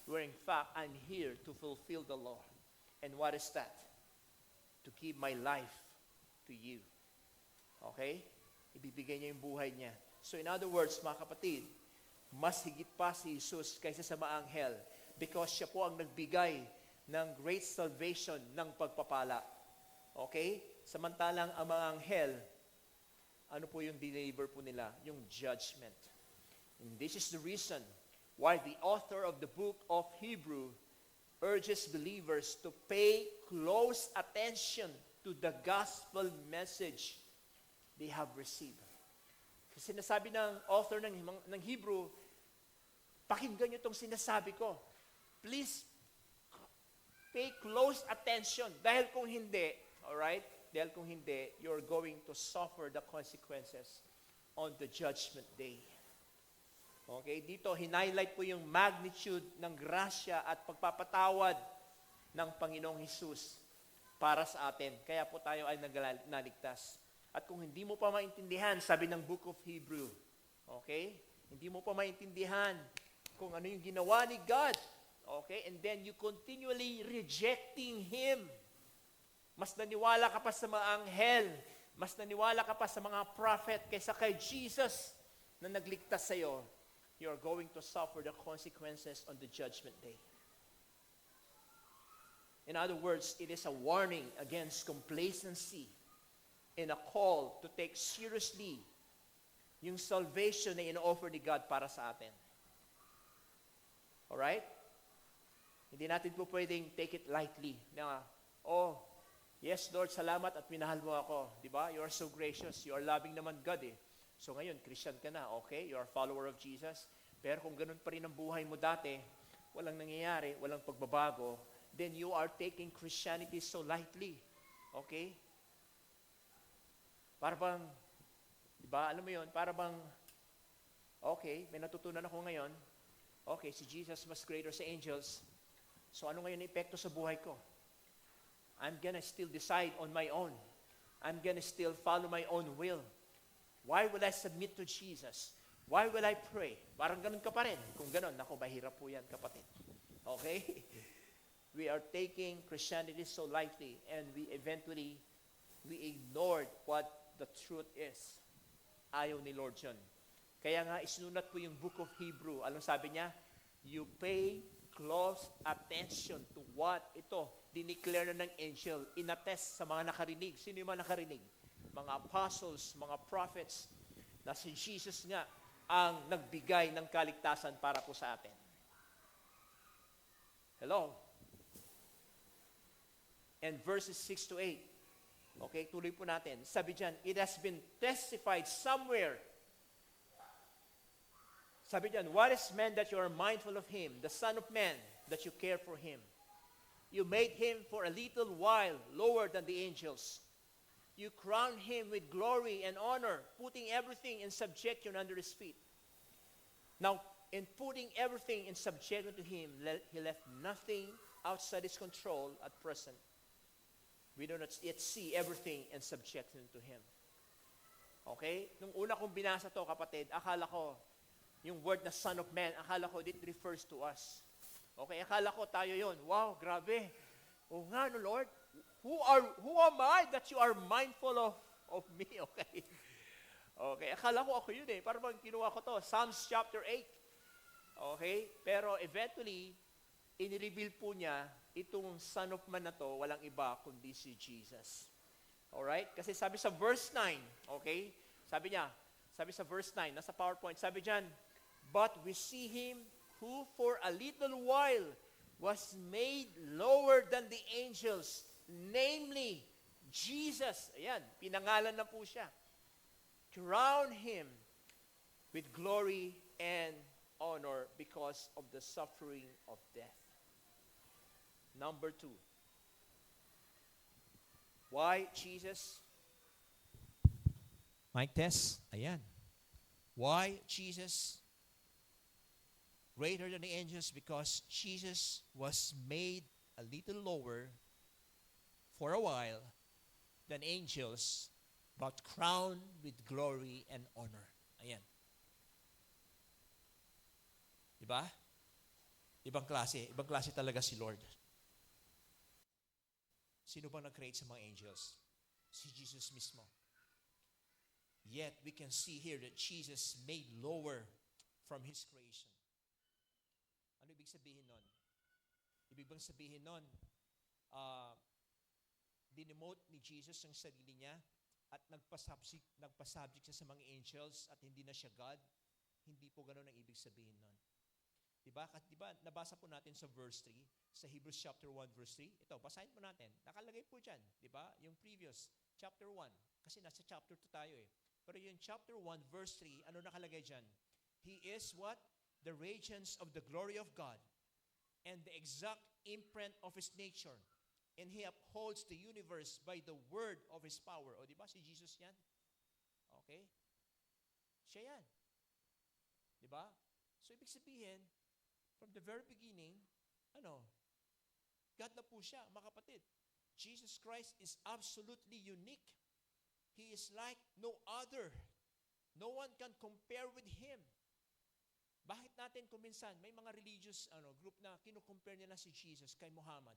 where in fact, I'm here to fulfill the law. And what is that? To give my life to you. Okay? Ibibigay niya yung buhay niya. So in other words, mga kapatid, mas higit pa si Jesus kaysa sa mga anghel because siya po ang nagbigay ng great salvation ng pagpapala. Okay? Samantalang ang mga anghel, ano po yung deliver po nila? Yung judgment. And this is the reason why the author of the book of Hebrew urges believers to pay close attention to the gospel message they have received. Kasi sinasabi ng author ng Hebrew, pakinggan niyo itong sinasabi ko. Please, pay close attention. Dahil kung hindi, alright? Dahil kung hindi, you're going to suffer the consequences on the judgment day. Okay, dito hinighlight po yung magnitude ng grasya at pagpapatawad ng Panginoong Hesus para sa atin. Kaya po tayo ay naligtas. At kung hindi mo pa maintindihan, sabi ng Book of Hebrew, okay? Hindi mo pa maintindihan kung ano yung ginawa ni God, okay? And then you continually rejecting Him. Mas naniwala ka pa sa mga anghel, mas naniwala ka pa sa mga prophet kaysa kay Jesus na nagligtas sa iyo. You are going to suffer the consequences on the judgment day. In other words, it is a warning against complacency and a call to take seriously yung salvation na ino-offer ni God para sa atin. Alright? Hindi natin po pwedeng take it lightly. Na, oh, yes Lord, salamat at minahal mo ako. Diba? You are so gracious. You are loving naman God eh. So ngayon, Christian ka na, okay? You are a follower of Jesus. Pero kung ganun pa rin ang buhay mo dati, walang nangyayari, walang pagbabago, then you are taking Christianity so lightly. Okay? Para bang, di ba, alam mo yun, para bang, okay, may natutunan ako ngayon, Okay, si Jesus mas greater sa angels. So ano ngayon ang epekto sa buhay ko? I'm gonna still decide on my own. I'm gonna still follow my own will. Why will I submit to Jesus? Why will I pray? Parang ganun ka pa rin. Kung ganun, naku, mahirap po yan, kapatid. Okay? We are taking Christianity so lightly and we ignored what the truth is. Ayaw ni Lord yun. Kaya nga, isinulat po yung book of Hebrew. Anong sabi niya? You pay close attention to what ito, dineclare na ng angel, inattest sa mga nakarinig. Sino yung mga nakarinig? Mga apostles, mga prophets, na si Jesus nga ang nagbigay ng kaligtasan para po sa atin. Hello? And verses 6 to 8. Okay, tuloy po natin. Sabi dyan, it has been testified somewhere. Sabi dyan, what is man that you are mindful of him, the Son of Man, that you care for him? You made him for a little while lower than the angels. You crowned him with glory and honor, putting everything in subjection under his feet. Now, in putting everything in subjection to him, he left nothing outside his control at present. We do not yet see everything in subjection to him. Okay? Nung una kong binasa to, kapatid, akala ko, yung word na Son of Man, akala ko it refers to us. Okay, akala ko tayo yon. Wow, grabe. O nga, no Lord, who am I that you are mindful of me? Okay. Okay, akala ko ako yun eh. Parang bang kinuha ko to, Psalms chapter 8. Okay, pero eventually, inireveal po niya, itong Son of Man na to, walang iba kundi si Jesus. Alright? Kasi sabi sa verse 9, okay? Sabi sa verse 9, nasa PowerPoint, sabi dyan, but we see him who for a little while was made lower than the angels, namely Jesus. Ayan, pinangalan na po siya. Crown him with glory and honor because of the suffering of death. Number 2. Why Jesus? Mic test. Ayan. Why Jesus? Greater than the angels, because Jesus was made a little lower for a while than angels, but crowned with glory and honor. Ayan. Diba? Ibang klase talaga si Lord. Sino bang nag-create sa mga angels? Si Jesus mismo. Yet, we can see here that Jesus made lower from His creation. Ano ibig sabihin nun? Ibig bang sabihin nun, dinemote ni Jesus ang sarili niya at nagpasubject siya sa mga angels at hindi na siya God? Hindi po ganun ang ibig sabihin nun. Diba? Diba, nabasa po natin sa verse 3, sa Hebrews chapter 1 verse 3. Ito, basahin po natin. Nakalagay po dyan. Diba? Yung previous, chapter 1. Kasi nasa chapter 2 tayo eh. Pero yung chapter 1 verse 3, ano nakalagay dyan? He is what? The radiance of the glory of God and the exact imprint of His nature. And He upholds the universe by the word of His power. O diba? Si Jesus yan. Okay? Siya yan. Diba? So, ibig sabihin, from the very beginning, God na po siya, mga kapatid. Jesus Christ is absolutely unique. He is like no other. No one can compare with Him. Bakit natin kuminsan, may mga religious group na kinukompare nila si Jesus kay Muhammad.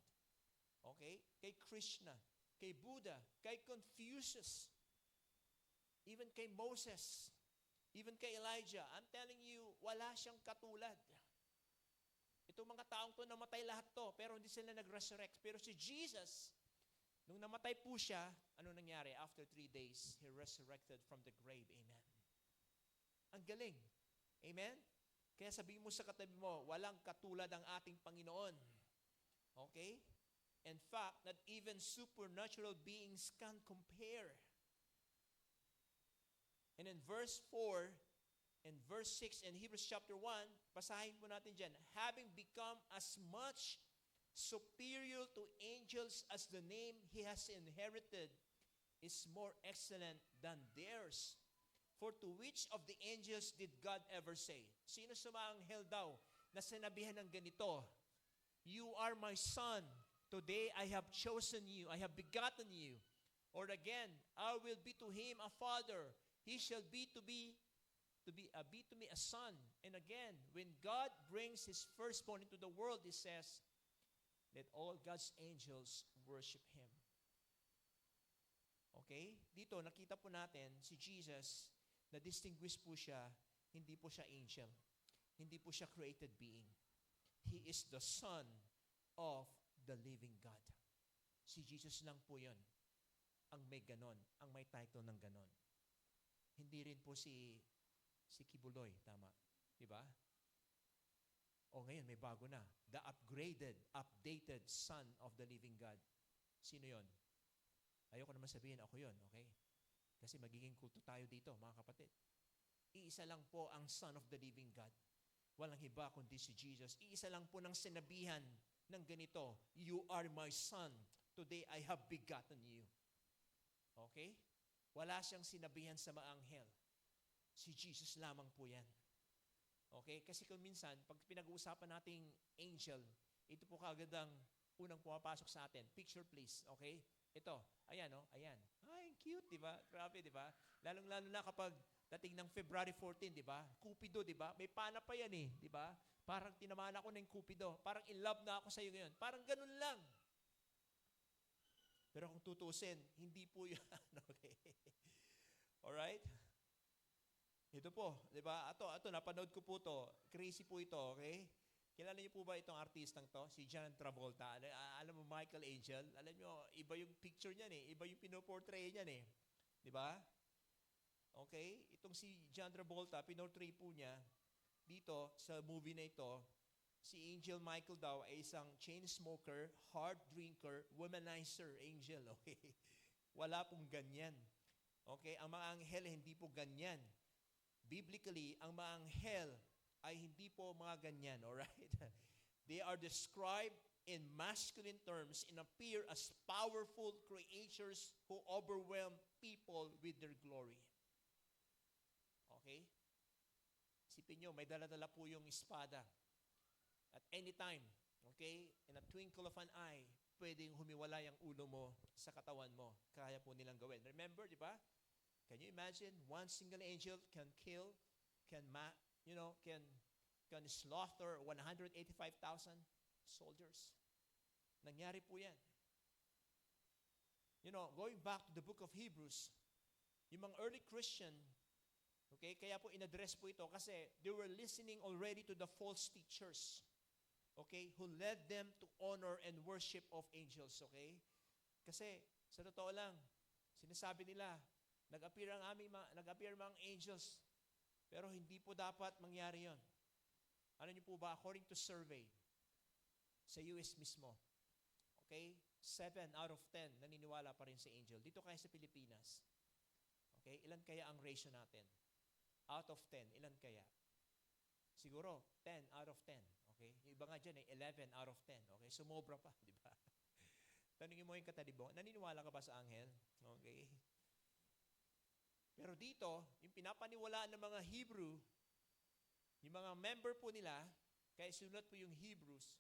Okay? Kay Krishna, kay Buddha, kay Confucius, even kay Moses, even kay Elijah. I'm telling you, wala siyang katulad. Itong mga taong to, namatay lahat to, pero hindi sila nag-resurrect. Pero si Jesus, nung namatay po siya, ano nangyari? After 3 days, He resurrected from the grave. Amen. Ang galing. Amen? Kaya sabihin mo sa katabi mo, walang katulad ang ating Panginoon. Okay? In fact, not even supernatural beings can compare. And in verse 4, and verse 6 in Hebrews chapter 1, basahin po natin dyan, having become as much superior to angels as the name He has inherited is more excellent than theirs. For to which of the angels did God ever say? Sino sa mga anghel daw na sinabihan ng ganito, "You are my son. Today I have chosen you. I have begotten you." Or again, "I will be to him a father. He shall be to me a son." And again, when God brings His firstborn into the world, He says, "Let all God's angels worship Him." Okay? Dito, nakita po natin si Jesus, na distinguished po siya, hindi po siya angel. Hindi po siya created being. He is the Son of the living God. Si Jesus lang po yun ang may ganon, ang may title ng ganon. Hindi rin po si Kibuloy, tama? Diba? O ngayon, may bago na. The updated Son of the living God. Sino yon? Ayoko naman sabihin ako yon, okay? Kasi magiging kulto tayo dito, mga kapatid. Iisa lang po ang Son of the living God. Walang iba kundi si Jesus. Iisa lang po ng sinabihan ng ganito, "You are my son. Today I have begotten you." Okay? Wala siyang sinabihan sa mga anghel. Si Jesus lamang po yan. Okay? Kasi kung minsan, pag pinag-uusapan nating angel, ito po kaagad ang unang pumapasok sa atin. Picture please. Okay? Ito. Ayan, oh. Ayan. Ay, cute, di ba? Grabe, di ba? Lalong-lalo na kapag dating ng February 14, di ba? Cupido, di ba? May pana pa yan eh, di ba? Parang tinamaan ako ng Cupido. Parang in love na ako sa iyo ngayon. Parang ganun lang. Pero kung tutusin, hindi po yan. Okay? Alright? Ito po, di ba? Ito, napanood ko po to. Crazy po ito, okay? Kilala niyo po ba itong artistang to? Si John Travolta. Alam mo, Michael Angel? Alam niyo, iba yung picture niyan eh. Iba yung pinoportray niyan eh. Di ba? Okay? Itong si John Travolta, pinortray po niya dito sa movie na ito, si Angel Michael daw ay isang chain smoker, hard drinker, womanizer angel. Okay? Wala pong ganyan. Okay? Ang mga anghel hindi po ganyan. Biblically, ang mga anghel ay hindi po mga ganyan. Alright? They are described in masculine terms and appear as powerful creatures who overwhelm people with their glory. Okay? Isipin nyo, may dala-dala po yung espada. At any time, okay, in a twinkle of an eye, pwedeng humiwalay ang ulo mo sa katawan mo. Kaya po nilang gawin. Remember, di ba? Can you imagine? One single angel can kill, can slaughter 185,000 soldiers. Nangyari po yan. You know, going back to the book of Hebrews, yung mga early Christian, okay, kaya po in-address po ito kasi they were listening already to the false teachers, okay, who led them to honor and worship of angels, okay? Kasi, sa totoo lang, sinasabi nila, nag-appear mga angels, pero hindi po dapat mangyari yon. Ano niyo po ba? According to survey, sa US mismo, okay, 7 out of 10 naniniwala pa rin sa angel. Dito kaya sa Pilipinas, okay, ilan kaya ang ratio natin? Out of 10, ilan kaya? Siguro, 10 out of 10. Okay? Yung iba nga dyan, 11 out of 10. Okay? Sumobra pa, di ba? Tanungin mo yung katalibo, naniniwala ka ba sa anghel? Okay? Pero dito, yung pinapaniwalaan ng mga Hebrew, yung mga member po nila, kaya sulat po yung Hebrews,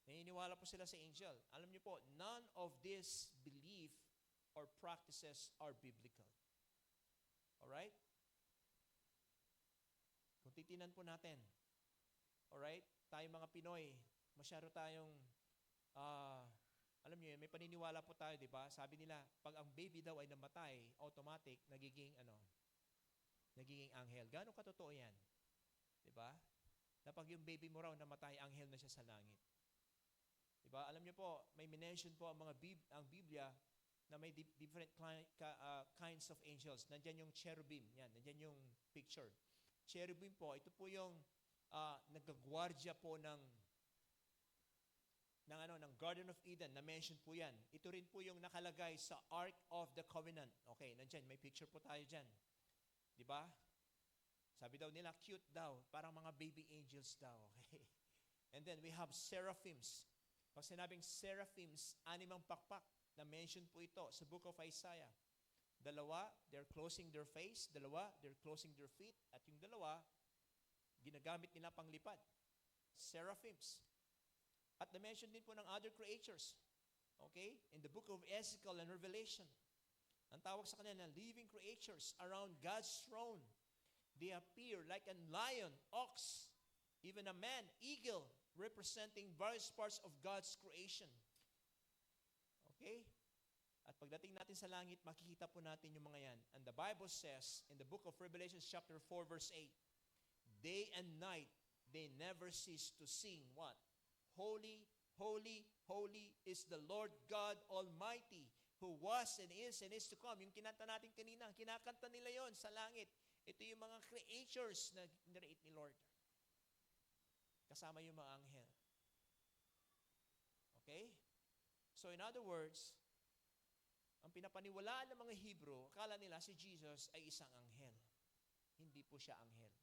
naniniwala po sila sa angel. Alam niyo po, none of this belief or practices are biblical. Alright? Kung titinan po natin, alright, tayo mga Pinoy, masyado tayong, alam niyo may paniniwala po tayo, di ba? Sabi nila, pag ang baby daw ay namatay, automatic, nagiging anghel. Gaano katotoo yan? Di ba? Na pag yung baby mo raw namatay, anghel na siya sa langit. Di ba? Alam niyo po, may mention po ang Biblia, na may different kinds of angels. Nandiyan yung cherubim. Yan, nandiyan yung picture. Cherubim po, ito po yung nagagwardya po ng Garden of Eden. Na-mention po yan. Ito rin po yung nakalagay sa Ark of the Covenant. Okay, nandiyan, may picture po tayo dyan. Di ba? Sabi daw nila, cute daw. Parang mga baby angels daw. Okay? And then we have seraphims. Pag sinabing seraphims, 6 pakpak. Na-mention po ito sa book of Isaiah. 2, they're closing their face. 2, they're closing their feet. At yung 2, ginagamit nila panglipad. Seraphims. At na-mention din po ng other creatures. Okay? In the book of Ezekiel and Revelation. Ang tawag sa kanila na living creatures around God's throne. They appear like a lion, ox, even a man, eagle, representing various parts of God's creation. Okay? At pagdating natin sa langit, makikita po natin yung mga yan. And the Bible says in the book of Revelation chapter 4 verse 8, day and night, they never cease to sing what? Holy, holy, holy is the Lord God Almighty, who was and is to come. Yung kinanta natin kanina, kinakanta nila yon sa langit. Ito yung mga creatures na nireate ni Lord. Kasama yung mga anghel. Okay? So in other words, ang pinapaniwalaan ng mga Hebrew, akala nila si Jesus ay isang anghel. Hindi po siya anghel.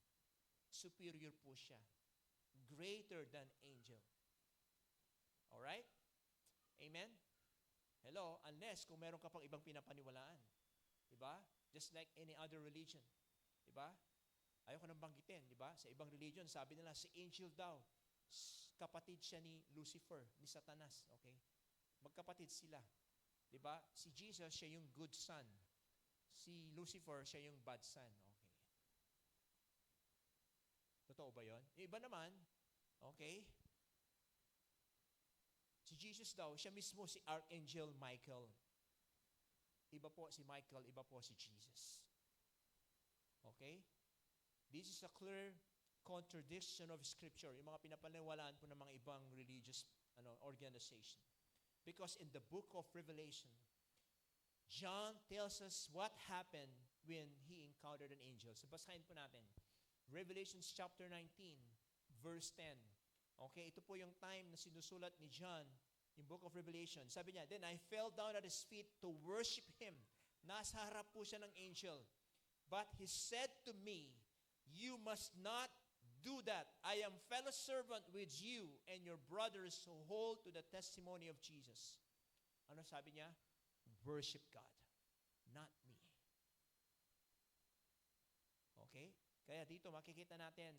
Superior po siya. Greater than angel. Alright? Amen? Hello? Unless kung meron ka pang ibang pinapaniwalaan. Diba? Just like any other religion. Diba? Ayaw ko nang banggitin. Diba? Sa ibang religion, sabi nila, si angel daw. Kapatid siya ni Lucifer, ni Satanas. Okay? Magkapatid sila. Diba? Si Jesus, siya yung good son. Si Lucifer, siya yung bad son. Okay. Totoo ba yun? Iba naman, okay? Si Jesus daw, siya mismo si Archangel Michael. Iba po si Michael, iba po si Jesus. Okay? This is a clear contradiction of Scripture. Yung mga pinapaniwalaan po ng mga ibang religious organization. Because in the book of Revelation, John tells us what happened when he encountered an angel. So basahin po natin. Revelation chapter 19, verse 10. Okay, ito po yung time na sinusulat ni John, yung book of Revelation. Sabi niya, then I fell down at his feet to worship him. Nasa harap po siya ng angel. But he said to me, you must not do that. I am fellow servant with you and your brothers who hold to the testimony of Jesus. Ano sabi niya? Worship God, not me. Okay? Kaya dito makikita natin,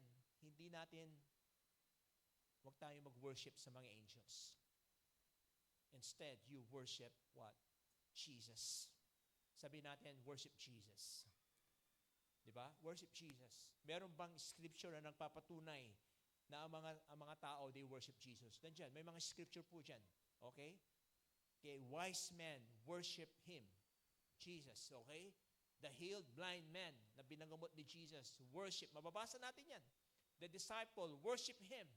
huwag tayo mag-worship sa mga angels. Instead, you worship what? Jesus. Sabi natin, worship Jesus. Diba? Worship Jesus. Meron bang scripture na nagpapatunay na ang mga tao, they worship Jesus? Nandiyan, may mga scripture po dyan. Okay? Okay, wise men worship Him. Jesus, okay? The healed blind man na binangamot ni Jesus, worship. Mababasa natin yan. The disciple worship Him.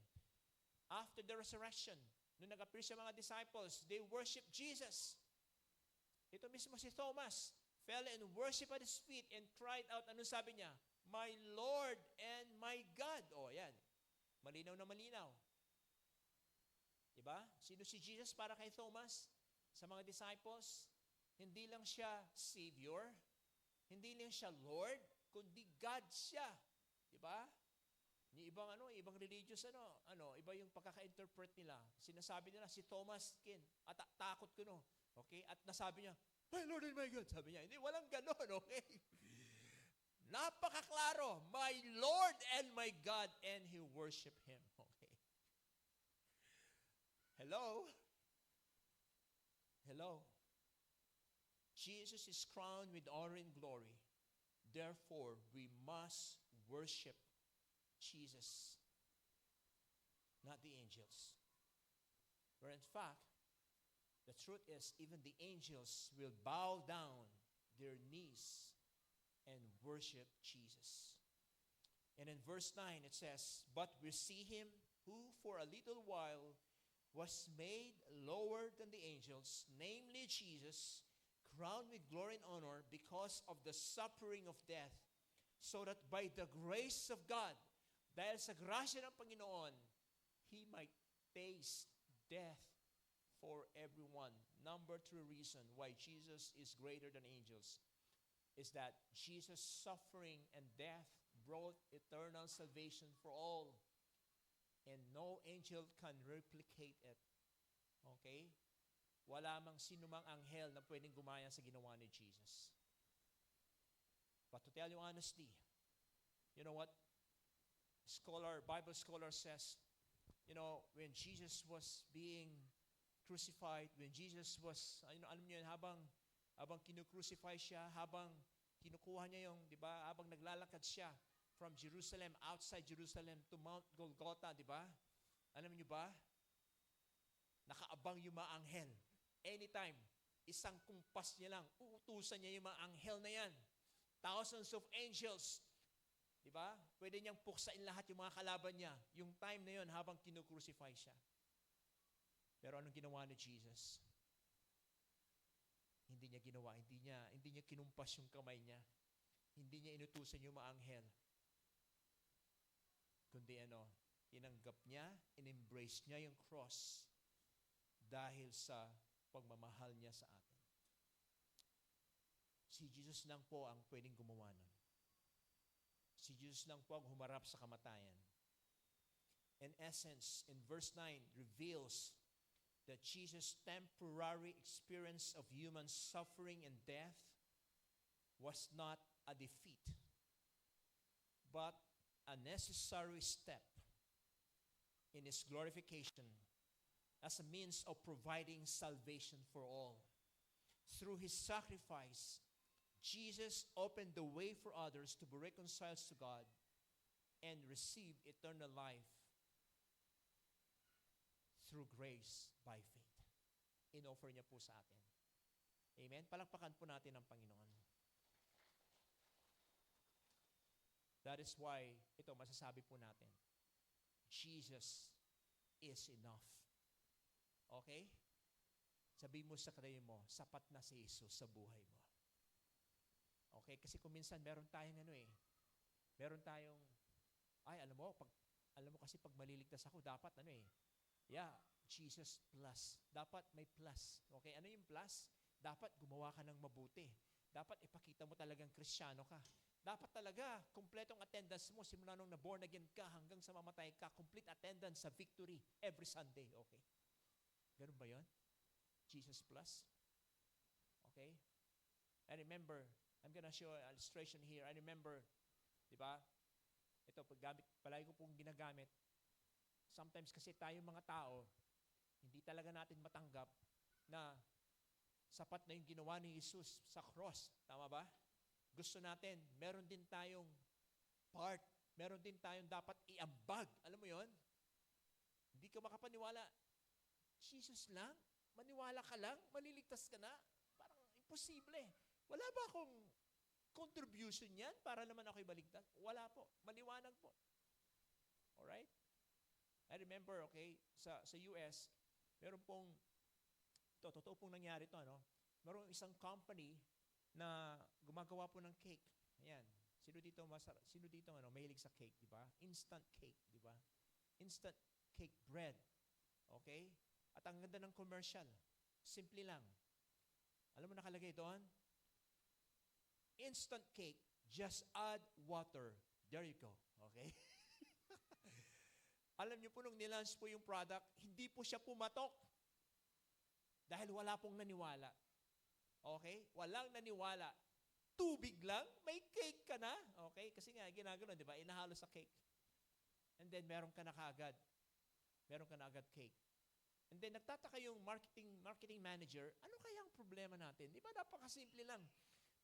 After the resurrection, nung nag-appear sa mga disciples, they worship Jesus. Ito mismo si Thomas fell and worship at His feet and cried out. Anong sabi niya? My Lord and my God. O, yan. Malinaw na malinaw. Diba? Sino si Jesus para kay Thomas? Sa mga disciples, hindi lang siya Savior, hindi lang siya Lord, kundi God siya. Diba? Ni ibang religious iba yung pagkaka-interpret nila. Sinasabi nila si Thomas at takot ko Okay? At nasabi niya, my Lord and my God. Sabi niya, hindi, walang ganon, okay? Napakaklaro, my Lord and my God, and he worshiped Him. Okay? Hello? Hello? Jesus is crowned with honor and glory. Therefore, we must worship Jesus, not the angels. Where in fact, the truth is, even the angels will bow down their knees and worship Jesus. And in verse 9 it says, but we see Him who for a little while was made lower than the angels, namely Jesus, crowned with glory and honor because of the suffering of death, so that by the grace of God, dahil sa grasya ng Panginoon, He might taste death for everyone. Number 3 reason why Jesus is greater than angels is that Jesus' suffering and death brought eternal salvation for all. And no angel can replicate it. Okay? Wala mang sino mang anghel na pwedeng gumaya sa ginawa ni Jesus. But to tell you honestly, you know what? Bible scholar says, when Jesus was being crucified, when Jesus was, alam niyo yun, habang kinukrucify siya, habang kinukuha niya yung, di ba, habang naglalakad siya from Jerusalem, outside Jerusalem to Mount Golgotha, di ba? Alam niyo ba? Nakaabang yung mga anghel. Anytime, isang kumpas niya lang, uutusan niya yung mga anghel na yan. Thousands of angels. Di ba? Pwede niyang puksain lahat yung mga kalaban niya. Yung time na yon habang kinukrucify siya. Pero anong ginawa ni Jesus? Hindi niya ginawa. Hindi niya kinumpas yung kamay niya. Hindi niya inutusan yung mga anghel. Kundi tinanggap niya, in-embrace niya yung cross dahil sa pagmamahal niya sa atin. Si Jesus lang po ang pwedeng gumawa nun. Si Jesus lang po ang humarap sa kamatayan. In essence, in verse 9, reveals that Jesus' temporary experience of human suffering and death was not a defeat, but a necessary step in His glorification as a means of providing salvation for all. Through His sacrifice, Jesus opened the way for others to be reconciled to God and receive eternal life through grace by faith. In-offer niya po sa atin. Amen? Palakpakan po natin ang Panginoon. That is why, masasabi po natin, Jesus is enough. Okay? Sabi mo sa katabi mo, sapat na si Jesus sa buhay mo. Okay? Kasi kung minsan meron tayong alam mo kasi pag maliligtas ako, dapat Jesus plus. Dapat may plus. Okay? Ano yung plus? Dapat gumawa ka ng mabuti. Dapat ipakita mo talagang Kristiyano ka. Dapat talaga, kumpletong attendance mo simula nung na-born again ka hanggang sa mamatay ka, complete attendance sa victory every Sunday. Okay? Ganun ba yun? Jesus plus? Okay? I remember, I'm gonna show an illustration here. I remember, di ba? Ito, palagi ko pong ginagamit. Sometimes kasi tayong mga tao, hindi talaga natin matanggap na sapat na yung ginawa ni Jesus sa cross. Tama ba? Gusto natin, meron din tayong part. Meron din tayong dapat iambag. Alam mo yon? Hindi ka makapaniwala. Jesus lang? Maniwala ka lang? Maliligtas ka na? Parang imposible. Wala ba akong contribution yan para naman ako'y baligtas? Wala po. Maliwanag po. Alright? I remember, okay, sa US, meron pong, totoo pong nangyari to, Meron isang company na gumagawa po ng cake. Ayan. Sino dito mahilig sa cake, di ba? Instant cake, di ba? Instant cake bread. Okay? At ang ganda ng commercial. Simple lang. Alam mo nakalagay doon? Instant cake, just add water. There you go. Okay? Alam niyo po nung nilaunch po yung product, hindi po siya pumatok. Dahil wala pong naniwala. Okay? Walang naniwala. Tubig lang, may cake ka na. Okay? Kasi nga, ginagano, di ba? Inahalo sa cake. And then, meron ka na kaagad. Meron ka na agad cake. And then, nagtataka yung marketing manager, ano kaya ang problema natin? Di ba, napakasimple lang.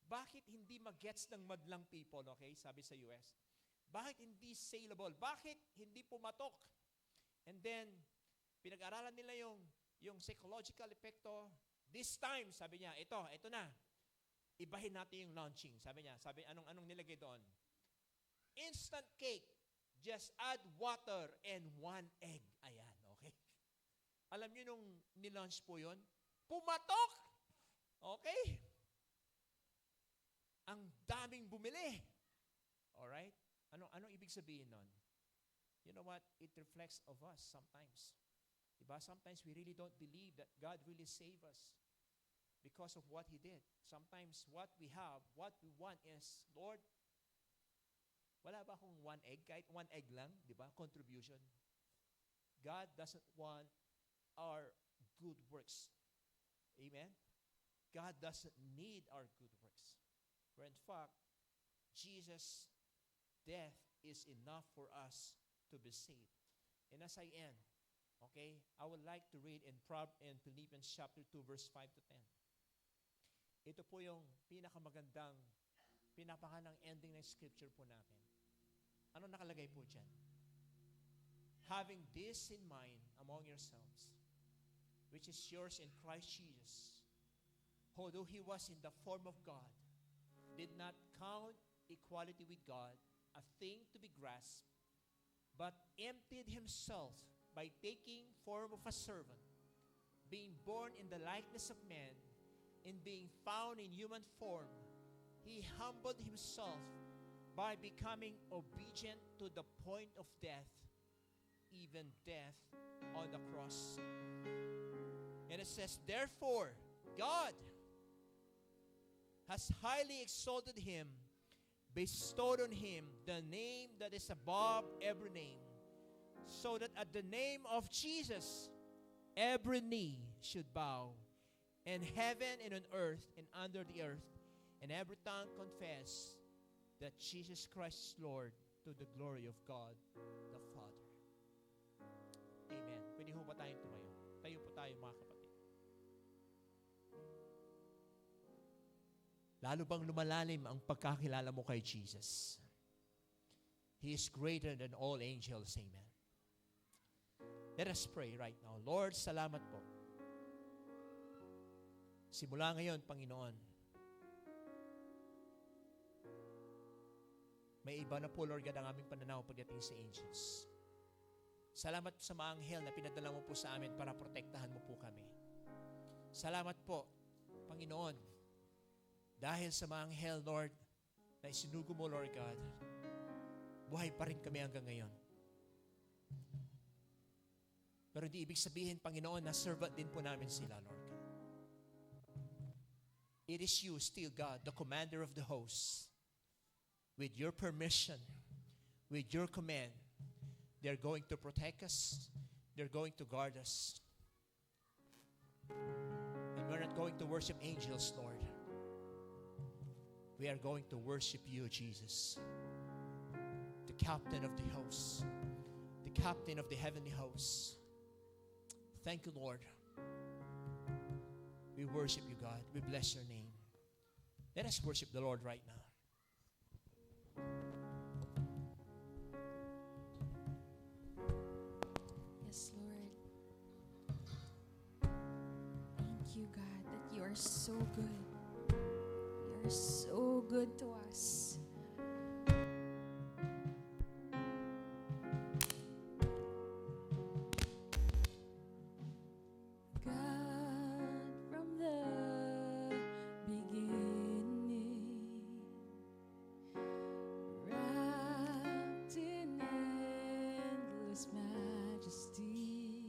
Bakit hindi mag-gets ng madlang people, okay? Sabi sa US. Bakit hindi saleable? Bakit hindi pumatok? And then, pinag-aralan nila yung psychological epekto. This time, sabi niya, ito na. Ibahin natin yung launching. Sabi niya, anong nilagay doon? Instant cake. Just add water and 1 egg. Ayan, okay? Alam niyo nung nilaunch po yun? Pumatok! Okay? Ang daming bumili. Alright? Anong ibig sabihin nun? You know what? It reflects of us sometimes. Diba? Sometimes we really don't believe that God really saved us because of what He did. Sometimes what we have, what we want is, Lord, wala ba akong 1 egg? Kahit 1 egg lang, di ba? Contribution. God doesn't want our good works. Amen? God doesn't need our good works. For in fact, Jesus' death is enough for us to be saved. And as I end, okay, I would like to read in Philippians chapter 2, verse 5 to 10. Ito po yung pinakamagandang, pinapakandang ending ng scripture po natin. Ano nakalagay po dyan? Having this in mind among yourselves, which is yours in Christ Jesus, who though he was in the form of God, did not count equality with God a thing to be grasped, but emptied himself by taking form of a servant, being born in the likeness of man, and being found in human form, he humbled himself by becoming obedient to the point of death, even death on the cross. And it says, therefore, God has highly exalted him, bestowed on him the name that is above every name, so that at the name of Jesus, every knee should bow, in heaven and on earth and under the earth, and every tongue confess that Jesus Christ is Lord, to the glory of God the Father. Amen. Pwede ho ba tayong tumayo? Tayo po tayo, mga kapatid. Lalo bang lumalalim ang pagkakilala mo kay Jesus? He is greater than all angels. Amen. Let us pray right now. Lord, salamat po. Simula ngayon, Panginoon, may iba na po, Lord God, ang aming pananaw pagdating sa angels. Salamat po sa mga anghel na pinadala mo po sa amin para protektahan mo po kami. Salamat po, Panginoon, dahil sa mga anghel, Lord, na isinugo mo, Lord God, buhay pa rin kami hanggang ngayon. Pero hindi ibig sabihin, Panginoon, na servant din po namin sila, Lord God. It is you still, God, the commander of the hosts. With your permission, with your command, they're going to protect us. They're going to guard us. And we're not going to worship angels, Lord. We are going to worship you, Jesus, the captain of the hosts, the captain of the heavenly hosts. Thank you, Lord. We worship you, God. We bless your name. Let us worship the Lord right now. Yes, Lord. Thank you, God, that you are so good. You are so good to us. God, from the beginning, wrapped in endless majesty,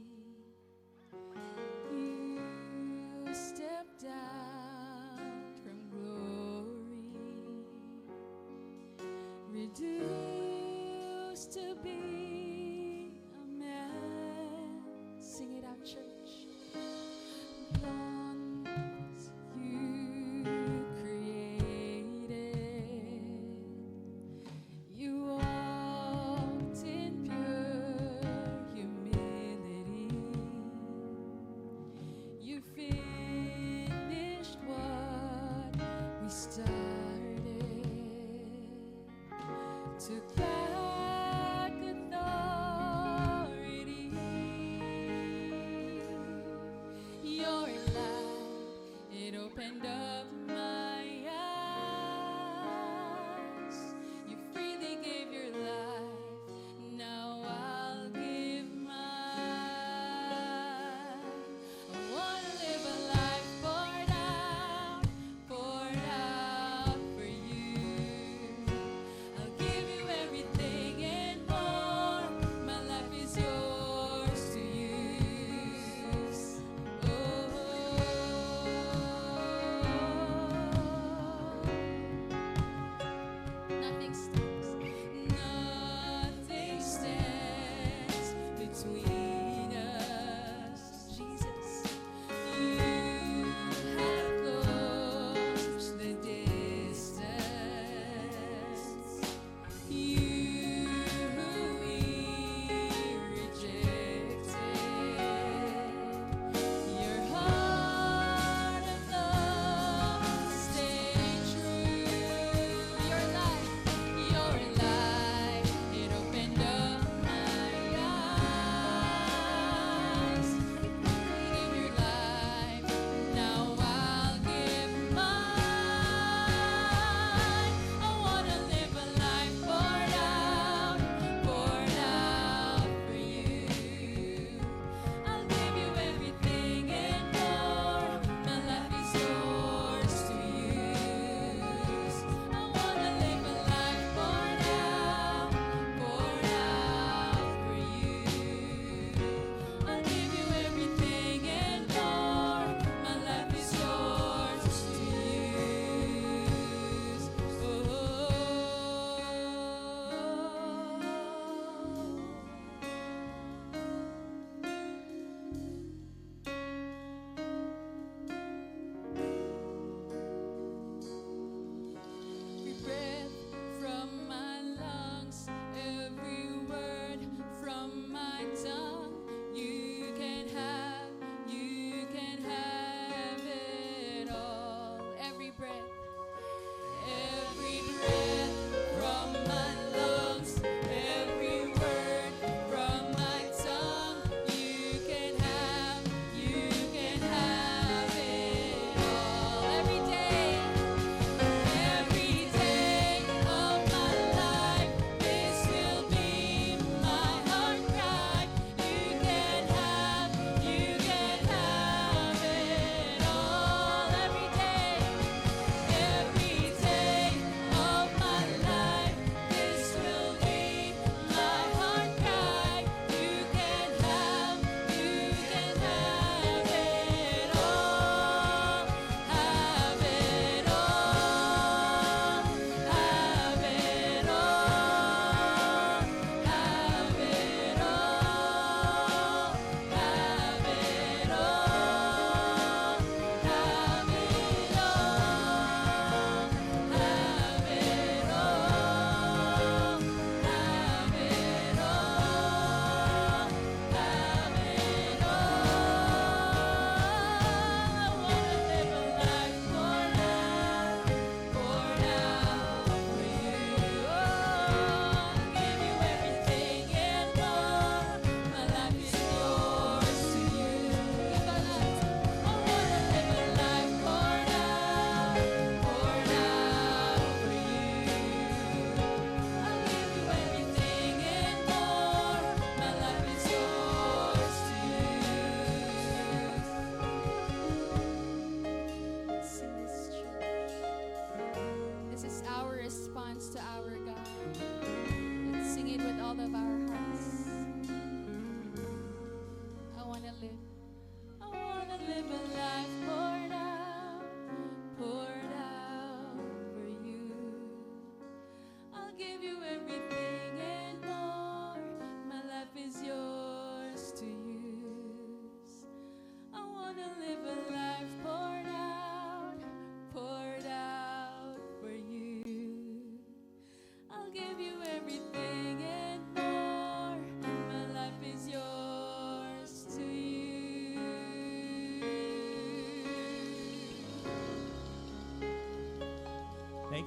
you stepped out from glory, reduced to be a man. Sing it out, church. Once you created, you walked in pure humility. You finished what we started. Took back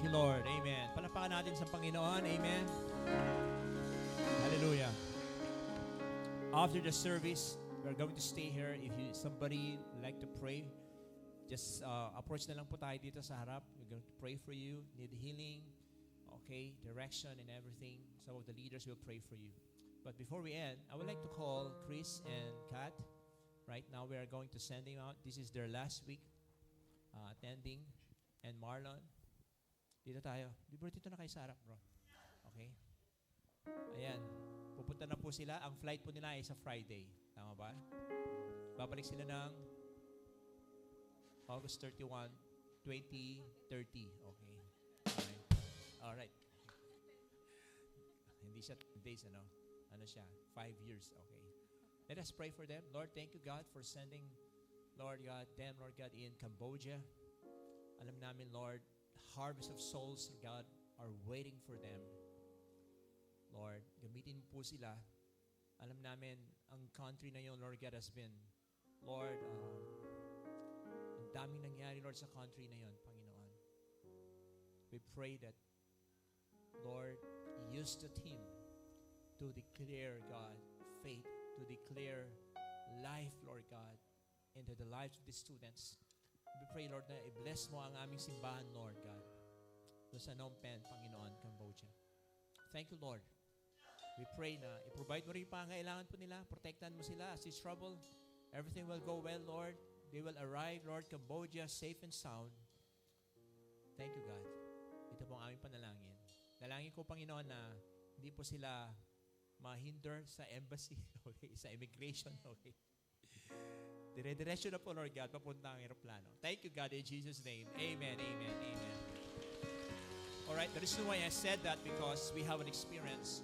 you, Lord. Amen. Palapakan natin sa Panginoon. Amen. Hallelujah. After the service, we're going to stay here. If somebody like to pray, just approach na lang po tayo dito sa harap. We're going to pray for you. Need healing, okay, direction and everything. Some of the leaders will pray for you. But before we end, I would like to call Chris and Kat. Right now, we are going to send them out. This is their last week attending. And Marlon, dito tayo. Dito na kayo sa harap, bro. Okay? Ayan. Pupunta na po sila. Ang flight po nila ay sa Friday. Tama ba? Babalik sila ng August 31, 2030. Okay. Alright. Hindi siya days, ano? Ano siya? 5 years. Okay. Let us pray for them. Lord, thank you, God, for sending, Lord God, them, Lord God, in Cambodia. Alam namin, Lord, harvest of souls, God, are waiting for them. Lord, gamitin po sila. Alam namin, ang country na yun, Lord God, has been, Lord, ang daming nangyari, Lord, sa country na yun, Panginoon. We pray that, Lord, use the team to declare, God, faith, to declare life, Lord God, into the lives of the students. We pray, Lord, na i-bless mo ang aming simbahan, Lord God, doon sa Phnom Penh, Panginoon, Cambodia. Thank you, Lord. We pray na i-provide mo rin yung pangailangan po nila. Protectan mo sila as they trouble. Everything will go well, Lord. They will arrive, Lord, Cambodia, safe and sound. Thank you, God. Ito po ang aming panalangin. Dalangin ko, Panginoon, na hindi po sila mahinder sa embassy, okay, sa immigration, okay. Dire-diretso na po, Lord God, papunta ang aeroplano. Thank you, God, in Jesus' name. Amen, amen, amen. Alright, the reason why I said that because we have an experience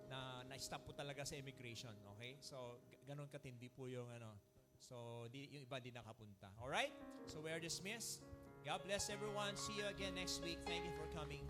na na-stop po talaga sa immigration, okay? So, ganun katindi po yung ano. So, yung iba di nakapunta. Alright? So, we are dismissed. God bless everyone. See you again next week. Thank you for coming.